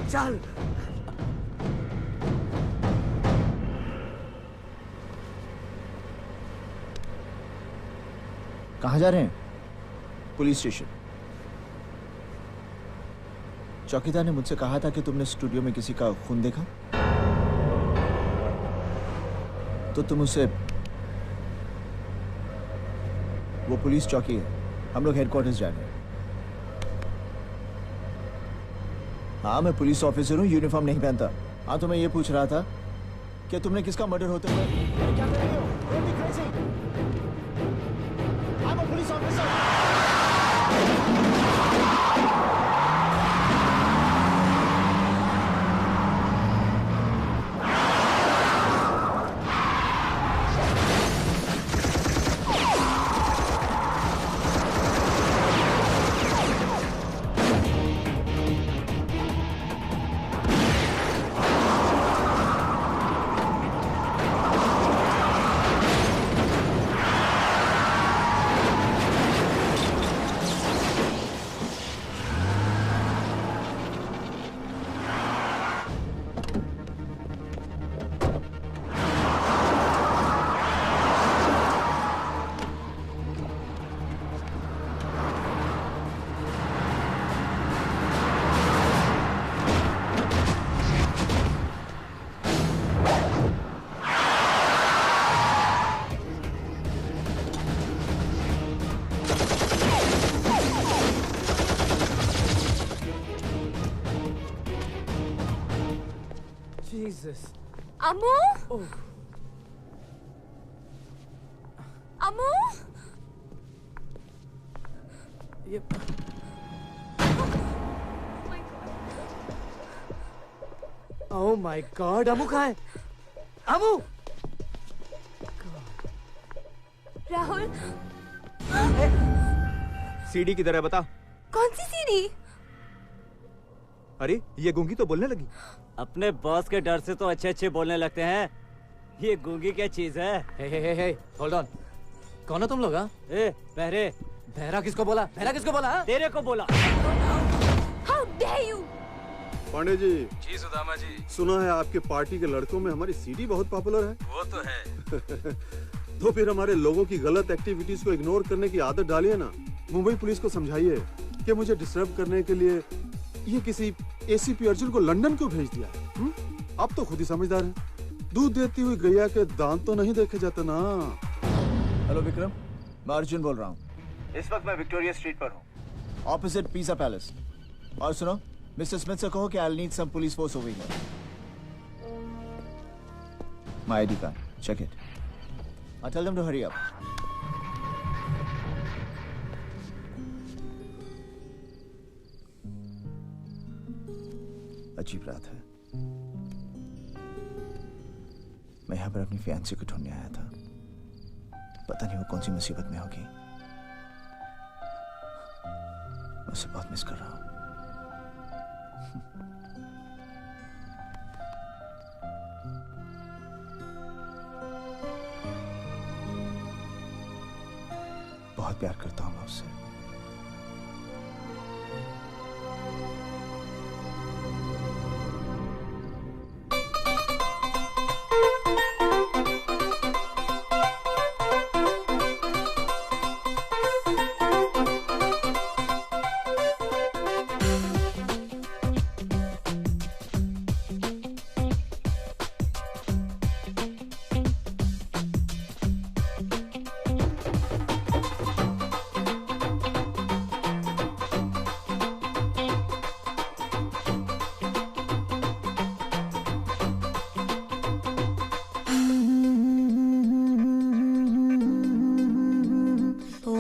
चल कहाँ जा रहे हैं? Police station. चौकीदार ने मुझसे कहा था कि तुमने स्टूडियो में किसी का खून देखा, तो तुम उसे, वो पुलिस चौकी है, हम लोग हेडक्वार्टर्स जा रहे हैं। हाँ, मैं पुलिस ऑफिसर हूँ, यूनिफॉर्म नहीं पहनता। हाँ, तो मैं ये पूछ रहा था कि तुमने किसका मर्डर होते हुए क्या कर रहे हो? Don't be crazy. I'm a police officer. Ammu, Ammu, oh my god, Ammu कहाँ है? अम्मू! राहुल, सीडी किधर है बता? कौन सी सीडी? अरे ये गूंगी तो बोलने लगी। अपने बॉस के डर से तो अच्छे अच्छे बोलने लगते हैं, ये गूंगी क्या चीज है? हे होल्ड ऑन, कौन हो तुम लोग? हाँ ए बहरे, बहरा किसको बोला? बहरा किसको बोला? तेरे को बोला। How dare you? Pandey ji. जी सुदामा जी। सुना है आपके पार्टी के लड़कों में हमारी सीडी बहुत पॉपुलर है। वो तो है। तो फिर हमारे लोगों की गलत एक्टिविटीज को इग्नोर करने की आदत डालिए ना। मुंबई पुलिस को समझाइए कि मुझे डिस्टर्ब करने के लिए ये किसी एसीपी अर्जुन को लंदन क्यों भेज दिया। अब तो खुद ही समझदार है। दूध देती हुई गैया के दांत तो नहीं देखे जाते ना। हेलो विक्रम, मैं अर्जुन बोल रहा हूँ। इस वक्त मैं विक्टोरिया स्ट्रीट पर हूँ, ऑपोजिट पिज़्ज़ा पैलेस। और सुनो, मिस्टर स्मिथ से कहो कि I need some police force over here. My ID card, check it. I tell them to hurry up. अजीब रात है। मैं यहाँ पर अपनी फियांसी को ढूंढने आया था। पता नहीं वो कौन सी मुसीबत में होगी। मैं उसे बहुत मिस कर रहा हूँ। बहुत प्यार करता हूँ मैं उससे।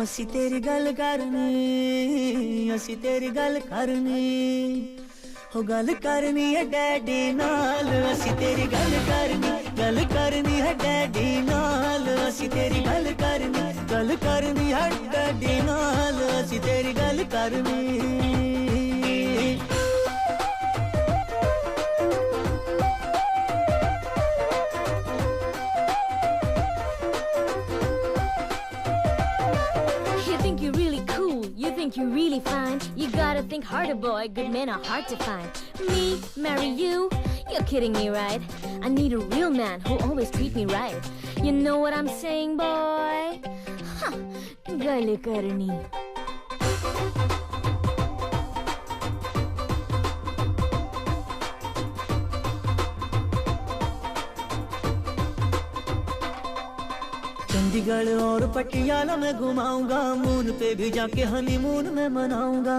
ਅਸੀਂ ਤੇਰੀ ਗੱਲ ਕਰਨੀ, ਅਸੀਂ ਤੇਰੀ ਗੱਲ ਕਰਨੀ, ਹੋ ਗੱਲ ਕਰਨੀ ਹੈ ਡੈਡੀ ਨਾਲ। ਅਸੀਂ ਤੇਰੀ ਗੱਲ ਕਰਨੀ ਹੈ ਡੈਡੀ ਨਾਲ। ਅਸੀਂ ਤੇਰੀ ਗੱਲ ਕਰਨੀ ਹੈ ਡੈਡੀ ਨਾਲ। ਅਸੀਂ ਤੇਰੀ ਗੱਲ ਕਰਨੀ। You really fine, you gotta think harder, boy. Good men are hard to find. Me, marry you? You're kidding me, right? I need a real man who'll always treat me right. You know what I'm saying, boy? Huh, gal karni. Chandigarh और पटियाला में घुमाऊंगा, moon पे भी जाके honeymoon में मनाऊंगा।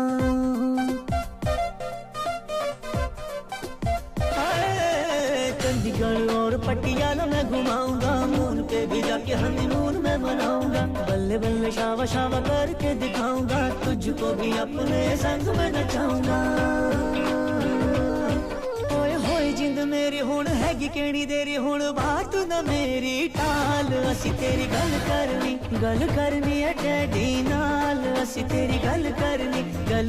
चंडीगढ़ और पटियाला में घुमाऊंगा, मून पे भी जाके हनीमून में मनाऊंगा। बल्ले बल्ले शावा शावा करके दिखाऊंगा, तुझको भी अपने संग में नचाऊंगा। जिंद मेरी हुण हैगी केड़ी देरी, हुण बात न मेरी टाल। असी तेरी गल करनी है डैडी नाल। असी तेरी गल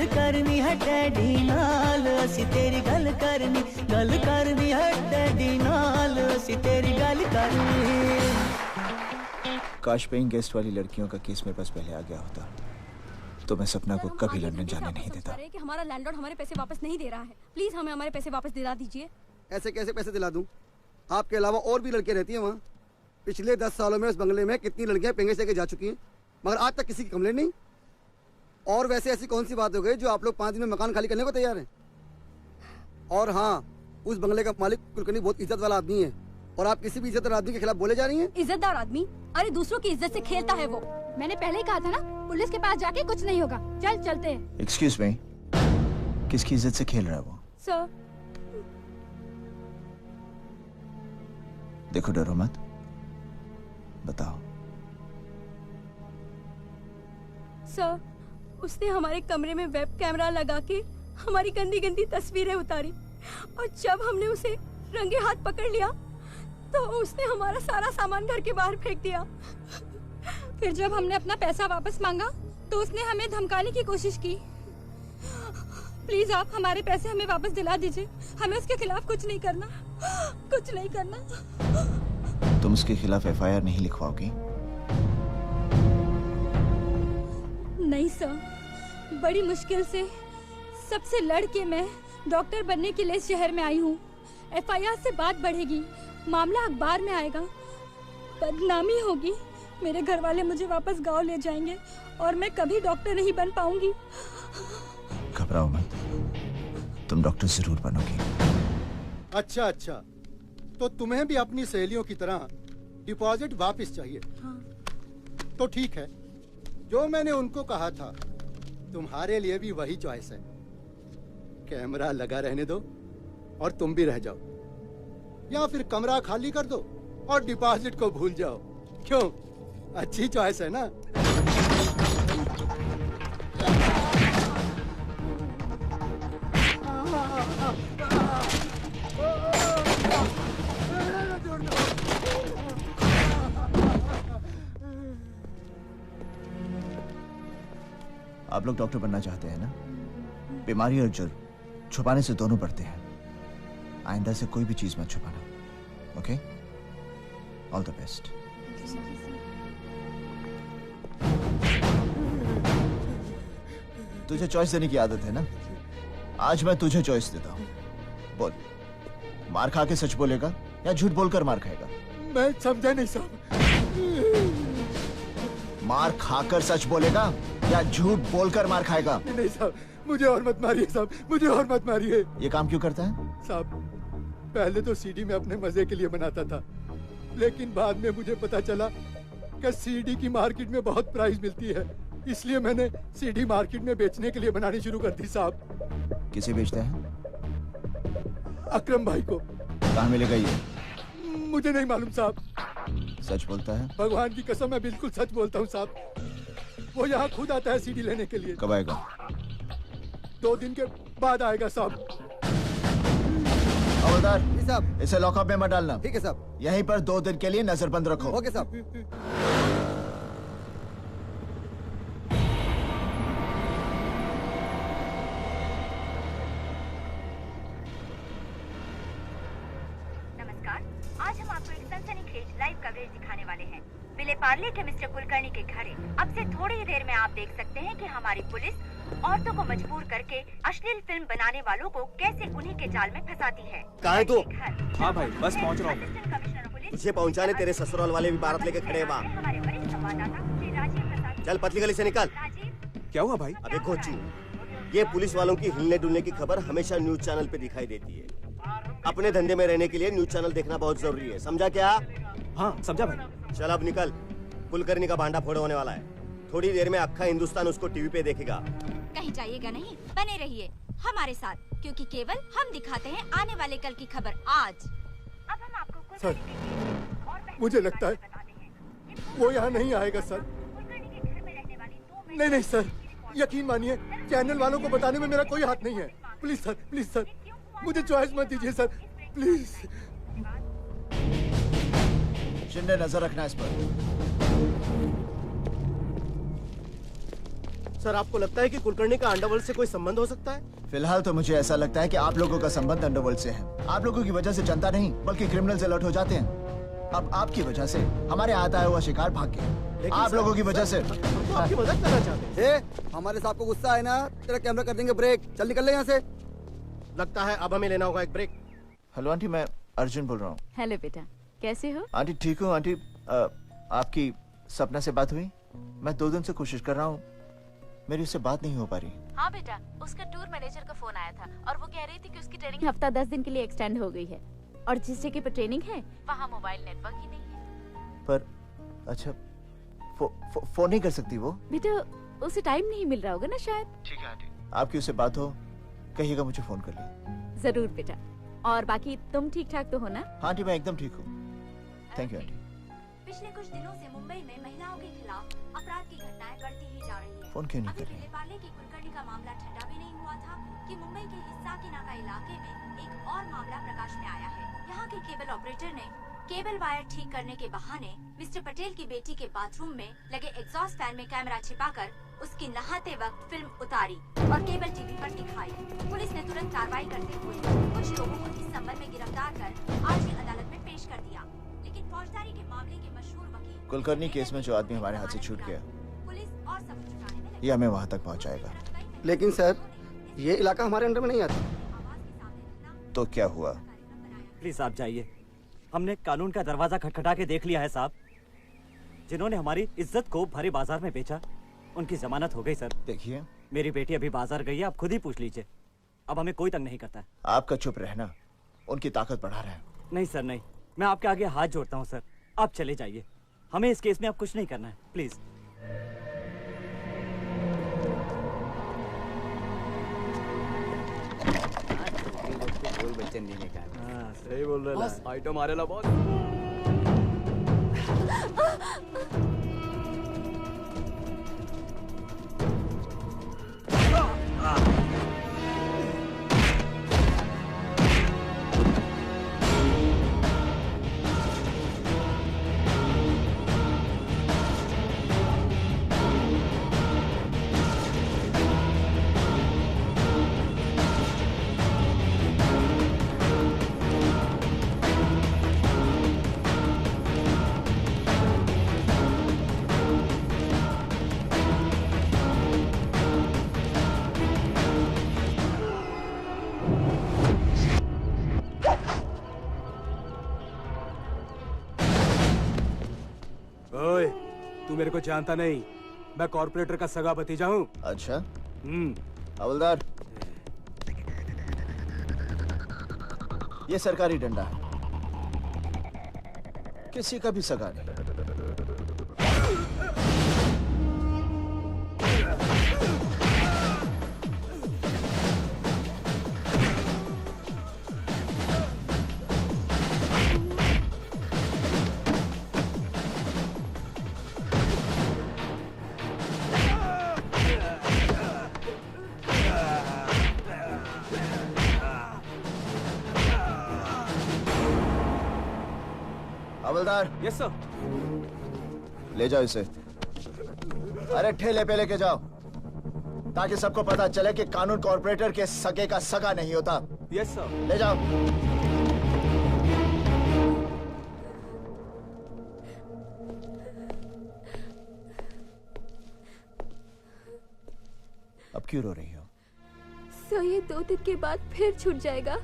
करनी है डैडी नाल। असी तेरी गल करनी है डैडी नाल। असी तेरी गल करनी। काश पेइंग गेस्ट वाली लड़कियों का केस मेरे पास पहले आ गया होता तो मैं सपना को कभी लंदन जाने नहीं देता। कि हमारा लैंडलॉर्ड हमारे पैसे वापस नहीं दे रहा है, प्लीज हमें हमारे पैसे वापस दिला दीजिए। ऐसे कैसे पैसे दिला दूं? आपके अलावा और भी लड़कियां रहती हैं वहाँ। पिछले 10 सालों में उस बंगले में कितनी लड़कियां पेंगे लेके जा चुकी हैं, मगर आज तक किसी की कंप्लेंट नहीं। और वैसे ऐसी कौन सी बात हो गई जो आप लोग 5 दिन में मकान खाली करने को तैयार हैं? और हाँ, उस बंगले का मालिक कुलकर्णी बहुत इज्जत वाला आदमी है और आप किसी भी इज्जतदार आदमी के खिलाफ बोले जा रही हैं। इज्जतदार आदमी? अरे दूसरों की इज्जत से खेलता है वो। मैंने पहले ही कहा था ना, पुलिस के पास जाके कुछ नहीं होगा। चल चलते हैं। एक्सक्यूज मी, किसकी इज्जत से खेल रहा है वो? सर। देखो डरो मत, बताओ। सर, उसने हमारे कमरे में वेब कैमरा लगा के हमारी गंदी गंदी तस्वीरें उतारी और जब हमने उसे रंगे हाथ पकड़ लिया तो उसने हमारा सारा सामान घर के बाहर फेंक दिया। फिर जब हमने अपना पैसा वापस मांगा तो उसने हमें धमकाने की कोशिश की। प्लीज आप हमारे पैसे हमें वापस दिला दीजिए। हमें उसके खिलाफ कुछ नहीं करना, कुछ नहीं करना। तुम उसके खिलाफ FIR नहीं लिखवाओगी? नहीं सर, बड़ी मुश्किल से सबसे लड़ के मैं डॉक्टर बनने के लिए शहर में आई हूँ। FIR से बात बढ़ेगी, मामला अखबार में आएगा, बदनामी होगी, मेरे घर वाले मुझे वापस गांव ले जाएंगे और मैं कभी डॉक्टर नहीं बन पाऊंगी। घबराओ मत, तुम डॉक्टर जरूर बनोगी। अच्छा अच्छा, तो तुम्हें भी अपनी सहेलियों की तरह डिपॉजिट वापस चाहिए? हाँ। तो ठीक है, जो मैंने उनको कहा था तुम्हारे लिए भी वही चॉइस है। कैमरा लगा रहने दो और तुम भी रह जाओ, या फिर कमरा खाली कर दो और डिपॉजिट को भूल जाओ। क्यों, अच्छी चॉइस है ना? आप लोग डॉक्टर बनना चाहते हैं ना? बीमारी और जुर्म छुपाने से दोनों बढ़ते हैं। आइंदा से कोई भी चीज मत छुपाना, ओके? All the best. तुझे चॉइस देने की आदत है ना? आज मैं तुझे चॉइस देता हूँ। बोल, मार खा के सच बोलेगा या झूठ बोलकर मार खाएगा? मैं समझा नहीं साहब। मार खाकर सच बोलेगा या झूठ बोलकर मार खाएगा? नहीं साहब, मुझे और मत मारिए साहब, मुझे और मत मारिए। ये काम क्यों करता है? साहब, पहले तो CD में अपने मजे के लिए बनाता था, लेकिन बाद में मुझे पता चला कि CD की मार्केट में बहुत प्राइस मिलती है, इसलिए मैंने CD मार्केट में बेचने के लिए बनानी शुरू कर दी साहब। किसे बेचता है? अकरम भाई को। कहाँ मिलेगा ये? मुझे नहीं मालूम साहब। सच बोलता है? भगवान की कसम, मैं बिल्कुल सच बोलता हूँ साहब। वो यहाँ खुद आता है CD लेने के लिए। कब आएगा? 2 दिन के बाद आएगा साहब। हवलदार, साहब, इसे लॉकअप में मत डालना। ठीक है साहब। यहीं पर 2 दिन के लिए नजरबंद रखो। ओके साहब। नमस्कार, आज हम आपको एक सनसनीखेज लाइव कवरेज दिखाने वाले हैं। विले पार्ले के मिस्टर कुलकर्णी के घर अब से थोड़ी ही देर में आप देख सकते हैं कि हमारी पुलिस औरतों को मजबूर करके अश्लील फिल्म बनाने वालों को कैसे उन्हीं के जाल में फंसाती है। कहाँ है तू? हाँ भाई, बस पहुंच रहा हूँ। तुझे पहुंचाने तेरे ससुराल वाले भी भारत लेके खड़े हैं वहाँ। हमारे वरिष्ठ संवाददाता श्री राजीव प्रसाद। चल पतली गली से निकल। क्या हुआ भाई? अबे कोची, ये पुलिस वालों की हिलने डुलने की खबर हमेशा न्यूज चैनल पे दिखाई देती है। अपने धंधे में रहने के लिए न्यूज चैनल देखना बहुत जरूरी है, समझा क्या? हाँ समझा भाई। चल अब निकल, कुलकर्णी का भांडा फोड़ होने वाला है। थोड़ी देर में अक्खा हिंदुस्तान उसको टीवी पे देखेगा। कहीं जाइएगा नहीं, बने रहिए हमारे साथ, क्योंकि केवल हम दिखाते हैं आने वाले कल की खबर आज। अब हम आपको सर, मुझे लगता है वो यहाँ नहीं आएगा सर। नहीं नहीं सर, यकीन मानिए, चैनल वालों को बताने में मेरा कोई हाथ नहीं है। प्लीज सर, मुझे चॉइस मत दीजिए सर, प्लीज। शिंदे, नजर रखना इस पर। सर, आपको लगता है कि कुलकर्णी का अंडरवर्ल्ड से कोई संबंध हो सकता है? फिलहाल तो मुझे ऐसा लगता है कि आप लोगों का संबंध अंडरवर्ल्ड से है। आप लोगों की वजह से जनता नहीं बल्कि क्रिमिनल्स अलर्ट हो जाते हैं। अब आपकी वजह से हमारे हाथ आया हुआ शिकार भाग गया। आप लोगों की वजह से। आपकी मदद करना चाहते हैं? हमारे साहब को गुस्सा है ना, तेरा कैमरा कर देंगे ब्रेक। चल निकल ले यहाँ से। लगता है अब हमें लेना होगा एक ब्रेक। हेलो आंटी, मैं अर्जुन बोल रहा हूँ। हेलो बेटा, कैसे हो? आंटी ठीक हूँ आंटी। आपकी सपना से बात हुई? मैं 2 दिन से कोशिश कर रहा हूँ, मेरी उससे बात नहीं हो पा रही। हाँ बेटा, उसका टूर मैनेजर का फोन आया था और वो कह रही थी कि उसकी ट्रेनिंग हफ्ता 10 दिन के लिए एक्सटेंड हो गई है और जिस जगह पर ट्रेनिंग है वहाँ मोबाइल नेटवर्क ही नहीं है। पर अच्छा, फोन नहीं कर सकती वो? बेटा, उसे टाइम नहीं मिल रहा होगा ना शायद। ठीक है आंटी, आपकी उससे बात हो कहिएगा मुझे फोन कर ले। जरूर बेटा। और बाकी तुम ठीक ठाक तो हो ना? हाँ आंटी, मैं एकदम ठीक हूँ। Thank you aunty. पिछले कुछ दिनों से मुंबई में महिलाओं के खिलाफ अपराध की घटनाएं बढ़ती ही जा रही हैं। फोन क्यों नहीं कर रही? विले पार्ले की कुलकर्णी का मामला ठंडा भी नहीं हुआ था कि मुंबई के हिस्साकीनाका इलाके में एक और मामला प्रकाश में आया है। यहाँ के केबल ऑपरेटर ने केबल वायर ठीक करने के बहाने मिस्टर पटेल की बेटी के बाथरूम में लगे एग्जॉस्ट फैन में कैमरा छिपाकर उसकी नहाते वक्त फिल्म उतारी और केबल टीवी पर दिखाई। पुलिस ने तुरंत कार्रवाई करते हुए कुछ लोगों को इस संबंध में गिरफ्तार कर आज की अदालत में पेश कर दिया। लेकिन फौजदारी के मामले के मशहूर वकील कुलकर्णी केस में जो आदमी हमारे हाथ से छूट गया, पुलिस और सबूत जुटाने में ये हमें वहां तक पहुंचाएगा। लेकिन सर, ये इलाका हमारे अंडर में नहीं आता। तो क्या हुआ? प्लीज आप जाइए। हमने कानून का दरवाजा खटखटा के देख लिया है साहब। जिन्होंने हमारी इज्जत को भरे बाजार में बेचा, उनकी जमानत हो गई सर। देखिए, मेरी बेटी अभी बाजार गई है, आप खुद ही पूछ लीजिए। अब हमें कोई तंग नहीं करता है। आपका चुप रहना उनकी ताकत बढ़ा रहा है। नहीं सर, नहीं। मैं आपके आगे हाथ जोड़ता हूँ सर, आप चले जाइए। हमें इस केस में अब कुछ नहीं करना है, प्लीज। सही बोल रहे बॉस। आइटम आ रहा बॉस। ओए, तू मेरे को जानता नहीं, मैं कॉर्पोरेटर का सगा भतीजा हूँ। अच्छा? हवलदार, ये सरकारी डंडा है, किसी का भी सगा नहीं। हवलदार। Yes sir. ले जाओ इसे। अरे ठेले पे लेके जाओ, ताकि सबको पता चले कि कानून कॉर्पोरेटर के सगे का सगा नहीं होता। Yes sir. ले जाओ। अब क्यों रो रही हो? सर, ये 2 दिन के बाद फिर छूट जाएगा।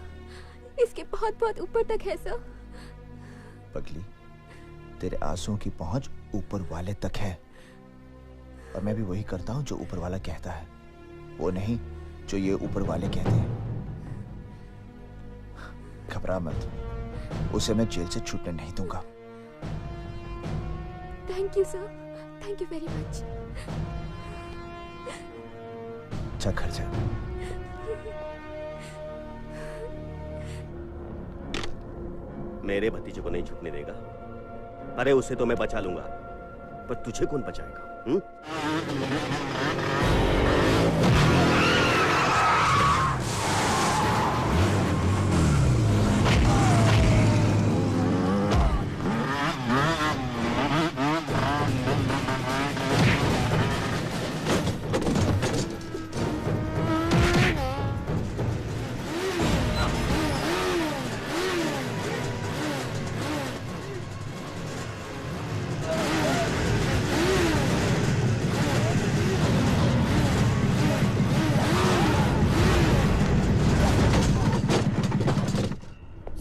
इसके बहुत बहुत ऊपर तक है सर। पगली, तेरे आंसुओं की पहुंच ऊपर वाले तक है, और मैं भी वही करता हूं जो ऊपर वाला कहता है, वो नहीं जो ये ऊपर वाले कहते हैं। घबरा मत, उसे मैं जेल से छूटने नहीं दूंगा। Thank you sir, thank you very much. अच्छा, घर जा। मेरे भतीजे को नहीं झुकने देगा। अरे उसे तो मैं बचा लूंगा, पर तुझे कौन बचाएगा?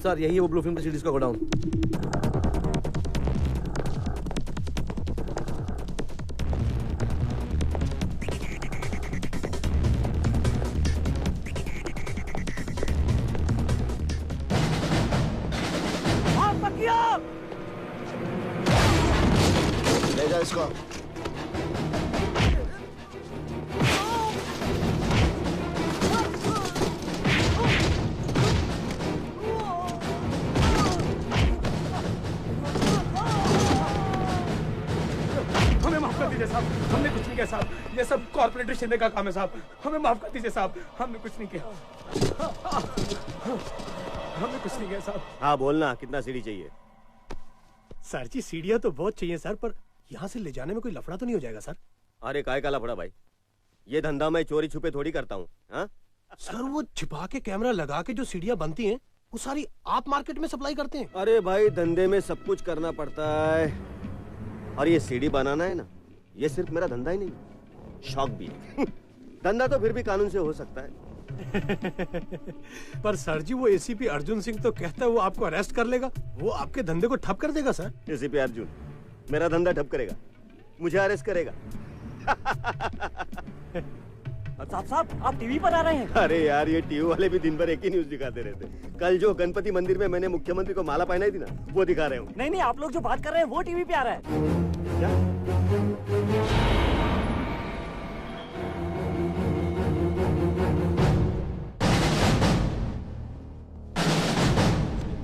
सर, यही है वो ब्लू फिल्म की सीरीज का गोडाउन। ले जा इसको। हमने कुछ नहीं किया साहब, ये सब कॉर्पोरेटर शिंदे का काम है साहब, हमें माफ कर दीजिए साहब, हमने कुछ नहीं किया। हमने कुछ नहीं किया साहब। हाँ बोलना, कितना सीढ़ी चाहिए? सर जी, सीढ़ियाँ तो बहुत चाहिए सर, पर यहाँ से ले जाने में कोई लफड़ा तो नहीं हो जाएगा सर? अरे काय काला पड़ा भाई, ये धंधा मैं चोरी छुपे थोड़ी करता हूँ। हाँ सर वो छिपा के कैमरा लगा के जो सीढ़ियाँ बनती हैं वो सारी आप मार्केट में सप्लाई करते हैं? अरे भाई धंधे में सब कुछ करना पड़ता है, और ये सीढ़ी बनाना है ना, ये सिर्फ मेरा धंधा ही नहीं, शौक भी है। धंधा तो फिर भी कानून से हो सकता है। पर सर जी वो एसीपी अर्जुन सिंह तो कहता है वो आपको अरेस्ट कर लेगा, वो आपके धंधे को ठप कर देगा सर। एसीपी अर्जुन मेरा धंधा ठप करेगा, मुझे अरेस्ट करेगा। साहब आप टीवी पर आ रहे हैं? अरे यार ये टीवी वाले भी दिन भर एक ही न्यूज दिखाते रहते। कल जो गणपति मंदिर में मैंने मुख्यमंत्री को माला पहनाई थी ना, वो दिखा रहे हूँ। नहीं आप लोग जो बात कर रहे हैं वो टीवी पे आ रहा है। क्या?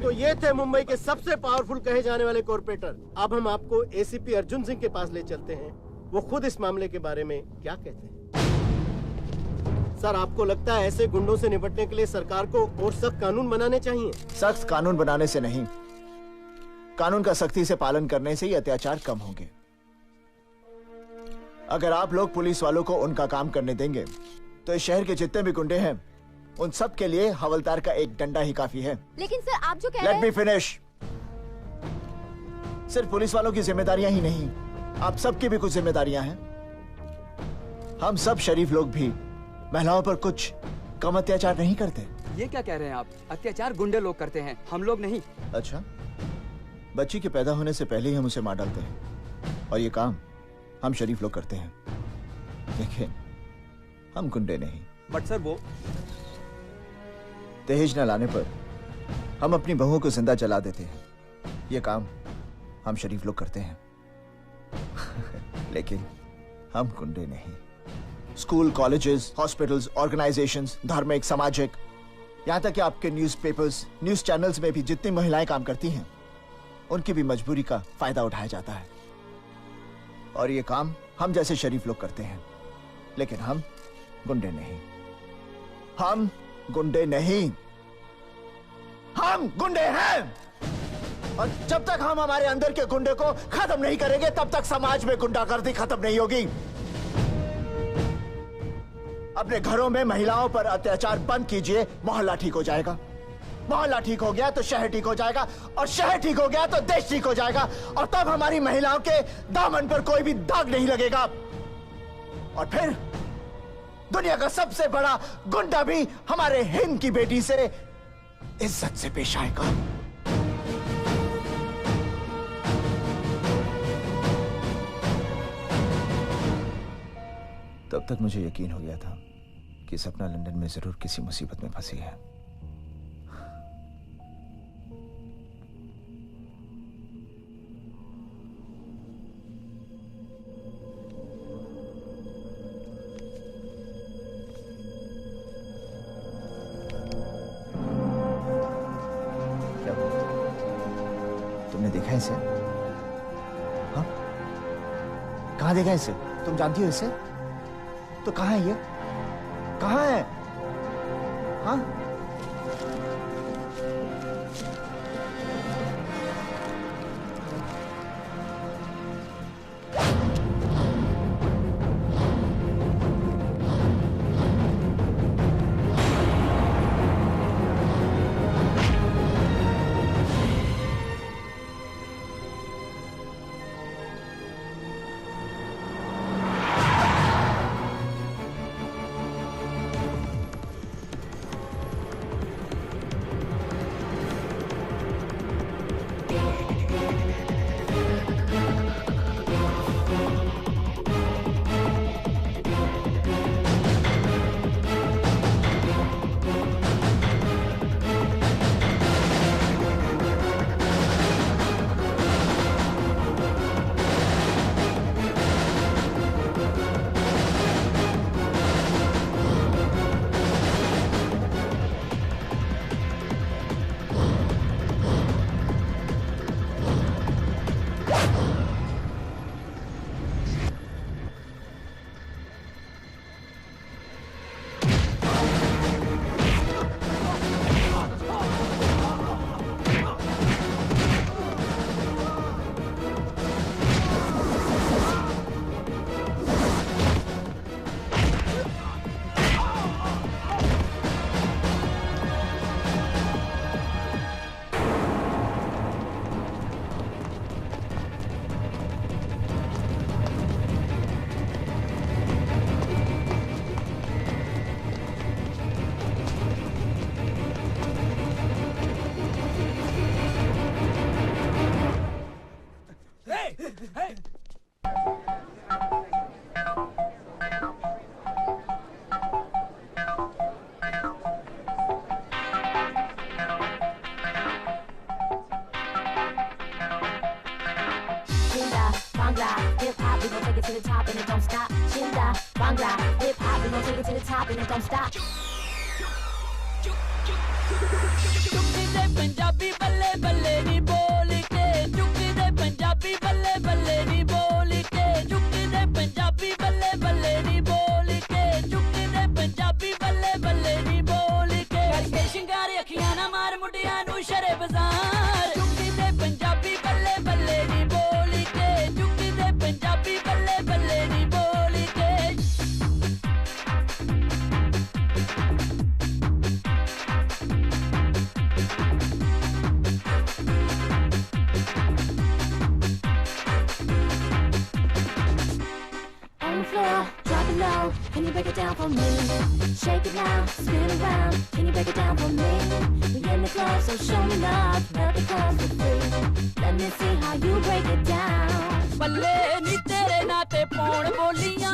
तो ये थे मुंबई के सबसे पावरफुल कहे जाने वाले कॉर्पोरेटर। अब हम आपको एसीपी अर्जुन सिंह के पास ले चलते हैं, वो खुद इस मामले के बारे में क्या कहते हैं। सर आपको लगता है ऐसे गुंडों से निपटने के लिए सरकार को और सख्त कानून बनाने चाहिए? सख्त कानून बनाने से नहीं, कानून का सख्ती से पालन करने से ही अत्याचार कम होंगे। अगर आप लोग पुलिस वालों को उनका काम करने देंगे तो इस शहर के जितने भी गुंडे हैं उन सब के लिए हवलदार का एक डंडा ही काफी है। लेकिन सर आप जो कह रहे लेट हैं। Me finish. सिर्फ पुलिस वालों की जिम्मेदारियां ही नहीं, आप सबकी भी कुछ जिम्मेदारियां हैं। हम सब शरीफ लोग भी महिलाओं पर कुछ कम अत्याचार नहीं करते। ये क्या कह रहे हैं आप? अत्याचार गुंडे लोग करते हैं, हम लोग नहीं। अच्छा, बच्ची के पैदा होने से पहले ही हम उसे मार डालते हैं, और ये काम हम शरीफ लोग करते हैं। देखिए हम गुंडे नहीं। बट सर वो दहेज न लाने पर हम अपनी बहुओं को जिंदा जला देते हैं, ये काम हम शरीफ लोग करते हैं। लेकिन हम गुंडे नहीं। स्कूल, कॉलेजेस, हॉस्पिटल्स, ऑर्गेनाइजेशंस, धार्मिक, सामाजिक, यहां तक कि आपके न्यूज़पेपर्स, न्यूज चैनल्स में भी जितनी महिलाएं काम करती हैं उनकी भी मजबूरी का फायदा उठाया जाता है, और ये काम हम जैसे शरीफ लोग करते हैं। लेकिन हम गुंडे नहीं, हम गुंडे नहीं, हम गुंडे हैं। और जब तक हम हमारे अंदर के गुंडे को खत्म नहीं करेंगे तब तक समाज में गुंडागर्दी खत्म नहीं होगी। अपने घरों में महिलाओं पर अत्याचार बंद कीजिए, मोहल्ला ठीक हो जाएगा। मोहल्ला ठीक हो गया तो शहर ठीक हो जाएगा, और शहर ठीक हो गया तो देश ठीक हो जाएगा, और तब हमारी महिलाओं के दामन पर कोई भी दाग नहीं लगेगा। और फिर दुनिया का सबसे बड़ा गुंडा भी हमारे हिंद की बेटी से इज्जत से पेश आएगा। तब तक मुझे यकीन हो गया था कि सपना लंदन में जरूर किसी मुसीबत में फंसी है। क्या तुमने देखा इसे? हाँ, कहाँ देखा इसे? तुम जानती हो इसे? तो कहाँ है ये? कहाँ है? हाँ? Shinda, Bangla, hip hop, we gon' take it to the top and it don't stop. Shinda, Bangla, hip hop, we gon' take it to the top and it don't stop. चुक्की दे पंजाबी बल्ले बल्ले नी बोल के चुक्की दे पंजाबी बल्ले बल्ले नी बोल के चुक्की दे पंजाबी बल्ले बल्ले नी बोल के चुक्की दे पंजाबी बल्ले बल्ले नी बोल के करके शिंगार अखियां ना मार मुंडियां नू शरे बाजार चुक्की दे पंजाबी बल्ले बल्ले नी बोल के चुक्की दे पंजाबी बल्ले बल्ले नी बोल के On the floor, drop it low. Can you break it down for me? Shake it now, spin around. Can you break it down for me? We in the club, so show me love. Nothing comes for free. Let me see how you break it down. ਬੱਲੇ ਨੀ ਤੇਰੇ ਨਾਂ ਤੇ ਪੌਣ ਬੋਲੀਆਂ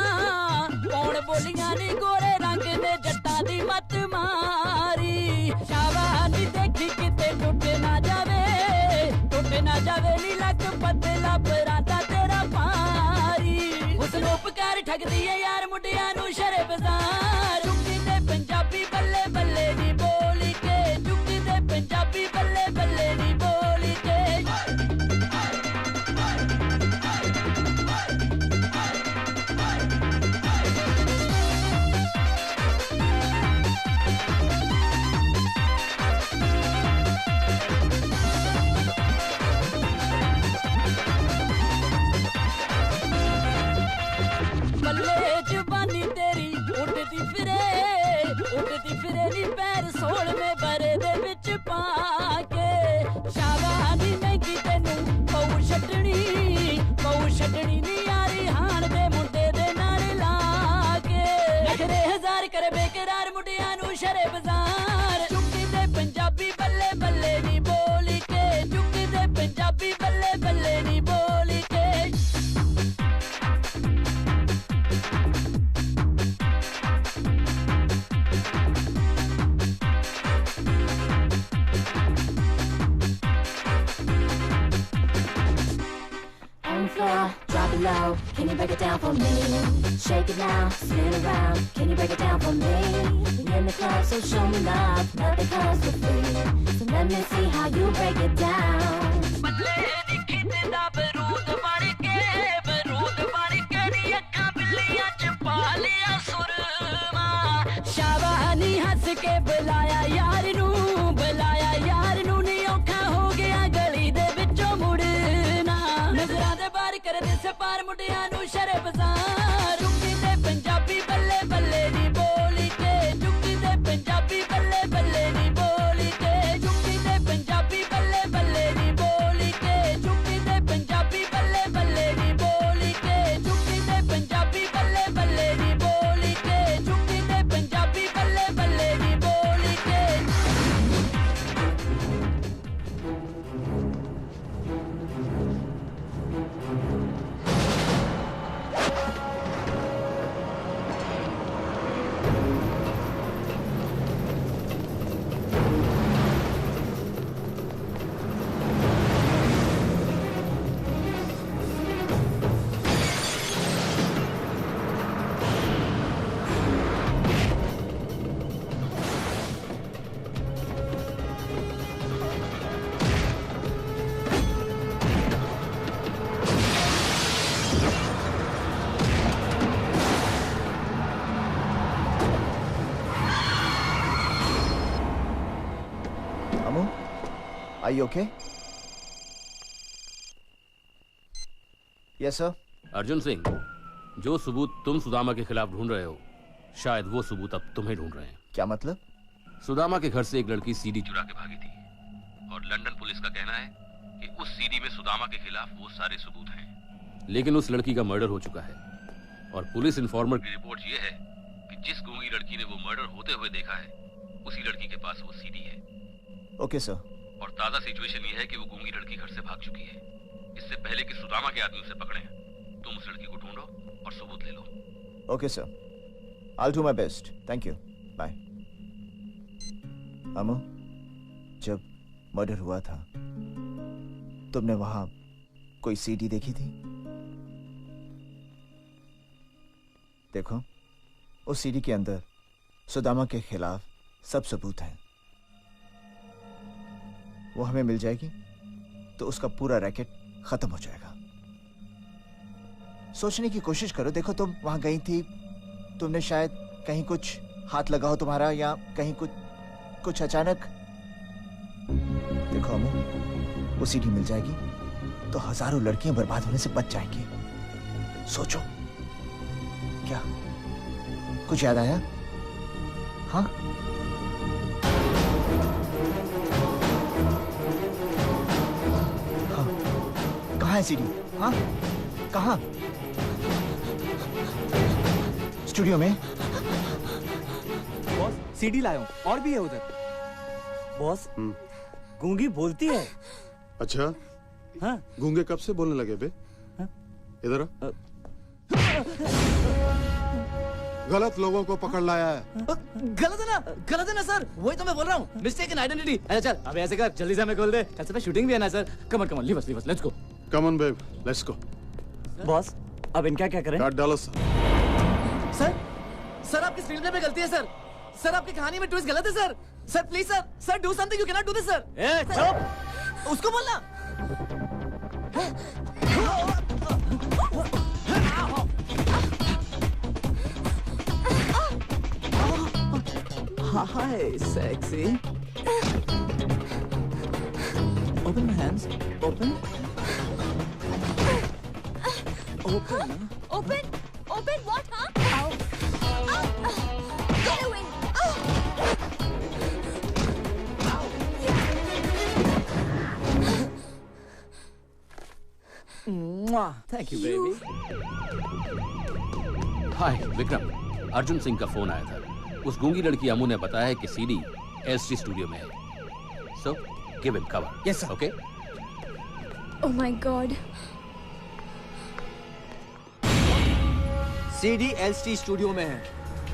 ਨੀ ਗੋਰੇ ਰੰਗ ਦੇ ਜੱਟਾਂ ਦੀ ਮੱਤ ਮਾਰੀ ਸ਼ਾਵਾ ਨੀ ਦੇਖੀ ਕਿਤੇ ਟੁੱਟ ਨਾ ਜਾਵੇ ਨੀ ਲੱਕ ਪਤਲਾ ਪਰਾਂਦਾ ਤੇਰਾ ਪਾਰੀ ਉਸ ਨੂੰ ਪੁਕਾਰ ਠੱਗਦੀ ਏ ਯਾਰ ਮੁੰਡਿਆਂ ਨੂੰ ਸ਼ਰੇ ਬਾਜ਼ਾਰ ਚੁੱਕੀ ਤੇ ਪੰਜਾਬੀ ਬੱਲੇ ਬੱਲੇ ਨੀ ਬੋਲੀ ਕੇ ਚੁੱਕੀ ਤੇ ਪੰਜਾਬੀ ਬੱਲੇ ਬੱਲੇ ਨੀ ਬੋਲੀ ਕੇ ਬੱਲੇ ਜਵਾਨੀ ਤੇਰੀ ਉੱਡਦੀ ਫਿਰੇ ਨੀ ਪੈਰ ਸੋਲਵੇਂ ਬਰੇ ਦੇ ਵਿੱਚ ਪਾ ਕੇ ਸ਼ਾਵਾ ਨੀ ਮਹਿੰਗੀ ਤੈਨੂੰ ਪਊ ਛੱਡਣੀ ਨੀ ਯਾਰੀ ਹਾਣ ਦੇ ਮੁੰਡੇ ਦੇ ਨਾਲ ਲਾ ਕੇ ਨਖਰੇ ਹਜ਼ਾਰ ਕਰ ਬੇਕਰਾਰ ਮੁੰਡਿਆਂ ਨੂੰ ਸ਼ਰੇ ਬਾਜ਼ਾਰ ਚੁੱਕੀ ਤੇ ਪੰਜਾਬੀ ਬੱਲੇ ਬੱਲੇ ਨੀ ਬੋਲੀ ਕੇ ਚੁੱਕੀ ਤੇ ਪੰਜਾਬੀ ਬੱਲੇ ਬੱਲੇ ਨੀ ਬੋਲੀ ਕੇ On the floor, drop it low. Can you break it down for me? Shake it now, spin around. Can you break it down for me? We in the club, so show me love. Nothing comes for free. So let me see how you break it down. ਬੱਲੇ ਨੀ ਖਿੱਤੇ ਦਾ ਬਰੂਦ ਬਣ ਕੇ ਨੀ ਅੱਖਾਂ ਬਿੱਲੀਆਂ ਚ ਪਾ ਲਿਆ ਸੁਰਮਾ ਸ਼ਾਵਾ ਨੀ ਹੱਸ ਕੇ ਬੁਲਾਇਆ ਯਾਰ ਨੂੰ ਨੀ ਔਖਾ ਹੋ ਗਿਆ ਗਲੀ ਦੇ ਵਿੱਚੋਂ ਮੁੜਨਾ ਨਜ਼ਰਾਂ ਦੇ ਬਾਹਰ ਕਰਦੇ ਸਪਾਰ ਮੁੰਡਿਆਂ ਨੂੰ ਸ਼ਰੇ ਬਾਜ਼ਾਰ ਚੁੱਕੀ ਤੇ ਪੰਜਾਬੀ ਬੱਲੇ ਬੱਲੇ ਨੀ ਬੋਲੀ ਕੇ ਚੁੱਕੀ ਤੇ ਪੰਜਾਬੀ ਬੱਲੇ ਬੱਲੇ ਨੀ ਬੋਲੀ ਕੇ ਚੁੱਕੀ ਤੇ ਪੰਜਾਬੀ ਬੱਲੇ ਬੱਲੇ ਨੀ ਬੋਲੀ ਕੇ ਚੁੱਕੀ ਤੇ ਪੰਜਾਬੀ ਬੱਲੇ ਬੱਲੇ ਨੀ ਬੋਲੀ ਕੇ ਚੁੱਕੀ ਤੇ ਪੰਜਾਬੀ ਬੱਲੇ ਬੱਲੇ ਨੀ ਬੋਲੀ ਕੇ ਚੁੱਕੀ ਤੇ ਪੰਜਾਬੀ ਬੱਲੇ ਬੱਲੇ ਨੀ ਬੋਲੀ ਕੇ Amu, are you okay? Yes, sir. Arjun Singh, जो सबूत तुम सुदामा के खिलाफ ढूंढ रहे हो, शायद वो सबूत अब तुम्हें ढूंढ रहे हैं। क्या मतलब? सुदामा के घर से एक लड़की सीडी चुरा के भागी थी और लंदन पुलिस का कहना है कि उस सीडी में सुदामा के खिलाफ वो सारे सबूत हैं। लेकिन उस लड़की का मर्डर हो चुका है और पुलिस इन्फॉर्मर की रिपोर्ट ये है कि जिस गूंगी लड़की ने वो मर्डर होते हुए देखा है, उसी लड़की के पास वो सीडी है। Okay sir. और ताजा सिचुएशन ये है कि वो गूंगी लड़की घर से भाग चुकी है। इससे पहले कि सुदामा के आदमी उसे पकड़े। तुम उस लड़की को ढूंढो और सबूत ले लो। Okay sir, I'll do my best. Thank you. Bye. Amo, जब मर्डर हुआ था तुमने वहां कोई सीडी देखी थी? देखो, उस सीडी के अंदर सुदामा के खिलाफ सब सबूत हैं। वो हमें मिल जाएगी तो उसका पूरा रैकेट खत्म हो जाएगा। सोचने की कोशिश करो। देखो, तुम वहां गई थी, तुमने शायद कहीं कुछ हाथ लगा हो तुम्हारा, या कहीं कुछ अचानक। देखो अमो, वो सीडी मिल जाएगी तो हजारों लड़कियां बर्बाद होने से बच जाएंगी। सोचो, क्या कुछ याद आया? हाँ, कहाँ है सीडी? हाँ, कहाँ? स्टूडियो में। बॉस, सीडी लाया हूँ, और भी है उधर। बॉस, गूंगी बोलती है। अच्छा? हाँ। गूंगे कब से बोलने लगे बे? इधर आ। गलत लोगों को पकड़ लाया है। गलत है ना सर, वही तो मैं बोल रहा हूँ। Mistake in identity. अच्छा चल, अब ऐसे कर, जल्दी से हमें खोल दे, कल से शूटिंग भी है ना sir. Come on leave us, let's go. Come on babe, let's go. Boss, अब इनका क्या करें? काट डालो सर। सर आपकी स्क्रीन पे गलती है सर। सर आपकी कहानी में ट्विस्ट गलत है sir. Sir please sir do something, you can not do this sir. ए चुप, उसको बोलना। Hi, sexy. Open my hands. Open. Open what, huh? Get away. Thank you, baby. हाय विक्रम, अर्जुन सिंह का फोन आया था। उस गूंगी लड़की अमू ने बताया कि सीडी एलसी स्टूडियो में है। So give him cover. Yes sir. Okay. Oh my God. CD LC studio में है।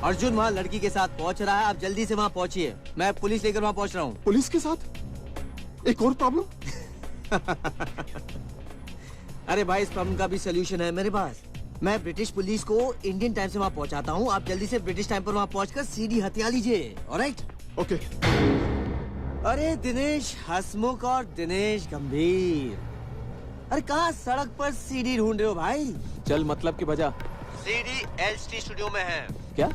अर्जुन वहाँ लड़की के साथ पहुँच रहा है, आप जल्दी से वहाँ पहुँचिए। मैं पुलिस लेकर वहाँ पहुँच रहा हूँ। पुलिस के साथ? एक और प्रॉब्लम? अरे भाई, इस प्रॉब्लम का भी सोल्यूशन है मेरे पास। मैं ब्रिटिश पुलिस को इंडियन टाइम से वहाँ पहुँचाता हूँ। आप जल्दी से ब्रिटिश टाइम पर वहाँ पहुँचकर सीडी हथिया लीजिए। ऑलराइट? ओके। अरे दिनेश हसमुख और दिनेश गंभीर, अरे कहाँ सड़क पर सीडी ढूंढ रहे हो भाई? चल, मतलब की बजा। सीडी एलसी स्टूडियो में है। क्या?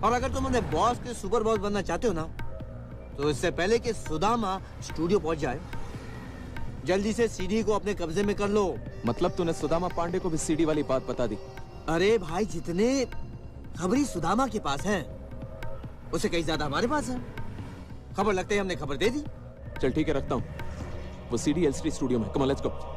और अगर तुम अपने बॉस के सुपर बॉस बनना चाहते हो ना, तो इससे पहले कि सुदामा स्टूडियो पहुंच जाए, जल्दी से सीडी को अपने कब्जे में कर लो। मतलब तूने सुदामा पांडे को भी सीडी वाली बात बता दी? अरे भाई, जितने खबरी सुदामा के पास हैं, उससे कहीं ज्यादा हमारे पास है। खबर लगते ही हमने खबर दे दी। चल ठीक है, रखता हूँ। वो सीडी एलसी स्टूडियो में। Come on, let's go.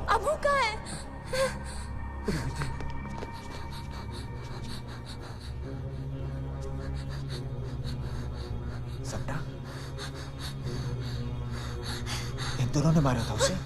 Abu कहाँ है? सपना, इन दोनों ने मारा था उसे।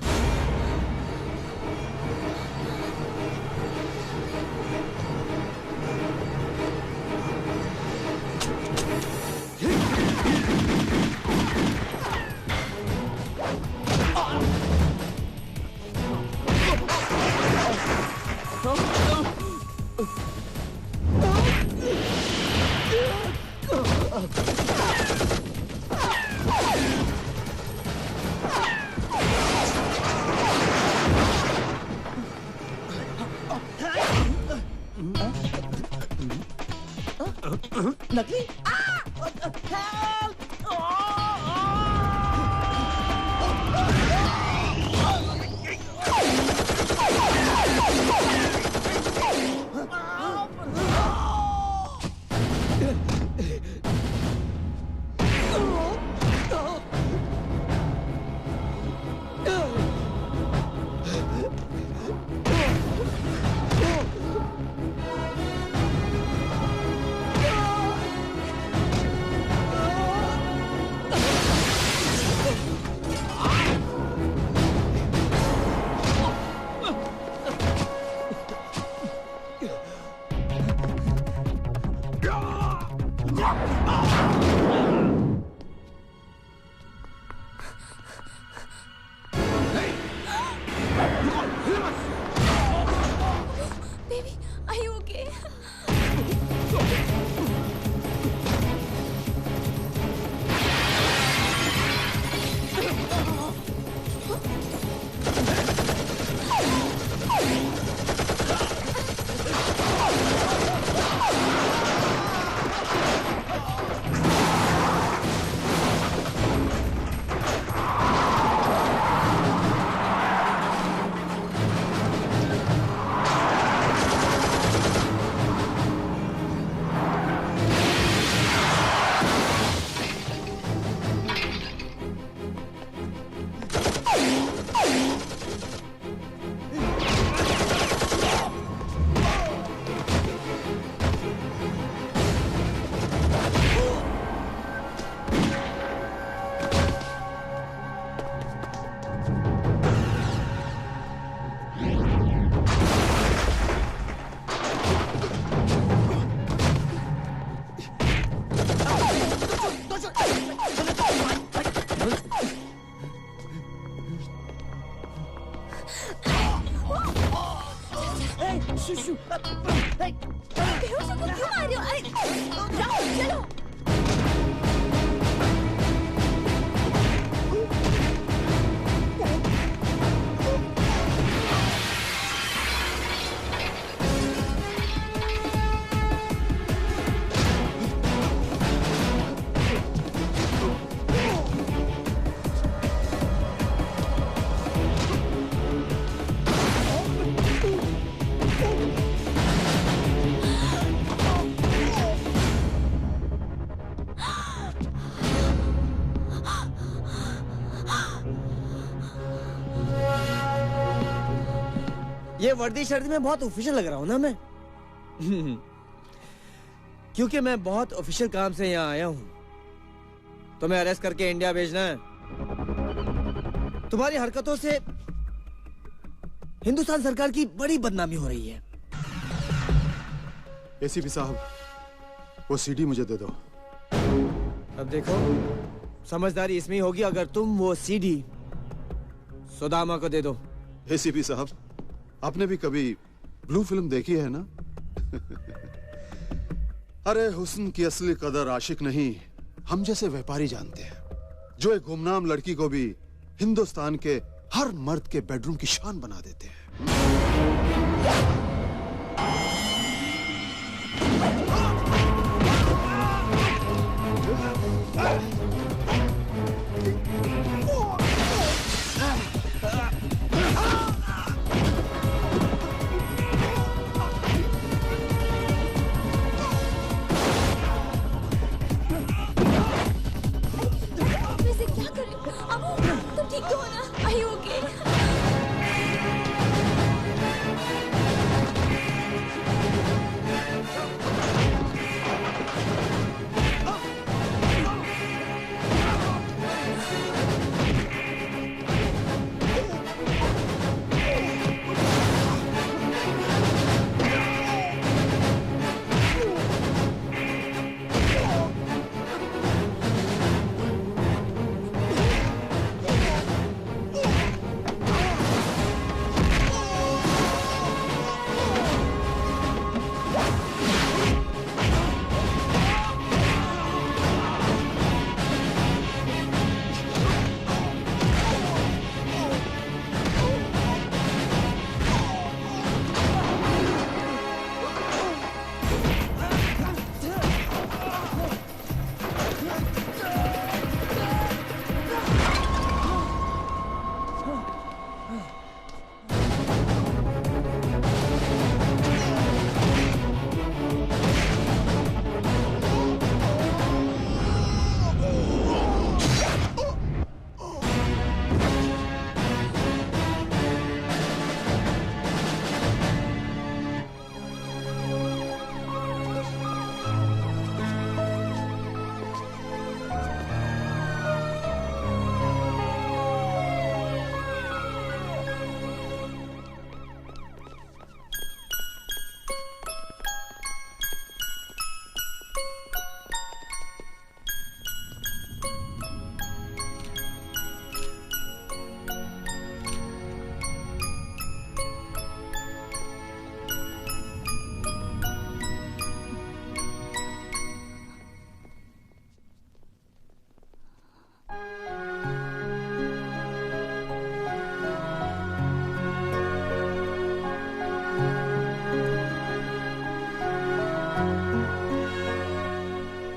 ये वर्दी शर्दी में बहुत ऑफिशियल लग रहा हूँ ना मैं? क्योंकि मैं बहुत ऑफिशियल काम से यहाँ आया हूँ। तुम्हें अरेस्ट करके इंडिया भेजना है। तुम्हारी हरकतों से हिंदुस्तान सरकार की बड़ी बदनामी हो रही है। एसीपी साहब, वो सीडी मुझे दे दो। अब देखो, समझदारी इसमें ही होगी अगर तुम वो सीडी सुदामा को दे दो। एसीपी साहब, आपने भी कभी ब्लू फिल्म देखी है ना? अरे हुस्न की असली कदर आशिक नहीं, हम जैसे व्यापारी जानते हैं, जो एक गुमनाम लड़की को भी हिंदुस्तान के हर मर्द के बेडरूम की शान बना देते हैं। ठीक तो हो ना? Are you okay?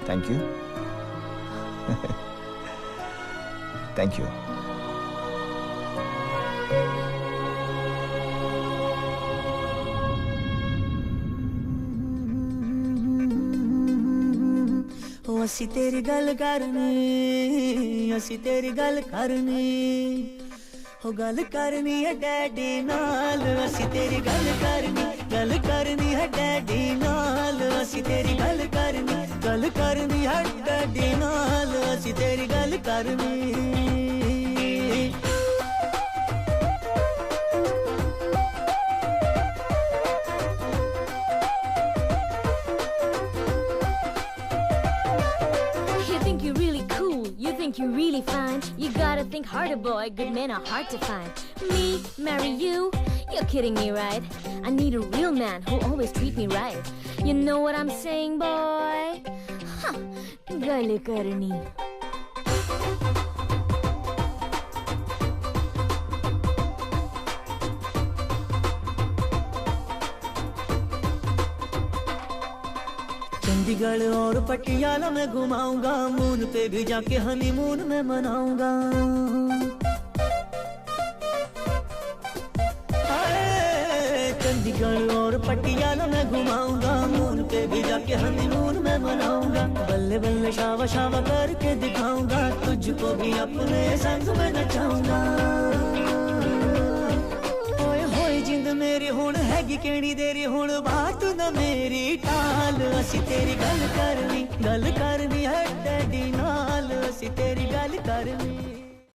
Thank you. Thank you. ਅਸੀਂ ਤੇਰੀ ਗੱਲ ਕਰਨੀ, ਅਸੀਂ ਤੇਰੀ ਗੱਲ ਕਰਨੀ, ਹੋ ਗੱਲ ਕਰਨੀ ਹੈ ਡੈਡੀ ਨਾਲ, ਅਸੀਂ ਤੇਰੀ ਗੱਲ ਕਰਨੀ ਹੈ ਡੈਡੀ ਨਾਲ, ਅਸੀਂ ਤੇਰੀ ਗੱਲ ਕਰਨੀ ਹੈ ਡੈਡੀ ਨਾਲ, ਅਸੀਂ ਤੇਰੀ ਗੱਲ ਕਰਨੀ। You're really fine. You gotta think harder, boy. Good men are hard to find. Me, marry you? You're kidding me, right? I need a real man who always treat me right. You know what I'm saying, boy? Huh. Gal karni. Chandigarh और पटियाला में घुमाऊंगा, moon पे भी जाके honeymoon में मनाऊंगा। चंडीगढ़ और पटियाला में घुमाऊंगा, मून पे भी जाके हनीमून में मनाऊंगा। बल्ले बल्ले शावा शावा करके दिखाऊंगा, तुझको भी अपने संग में नचाऊंगा। ओए होए जिंद मेरी हो जी केड़ी देरी हुण बात न मेरी टाल असी तेरी गल करनी है डैडी नाल असी तेरी गल करनी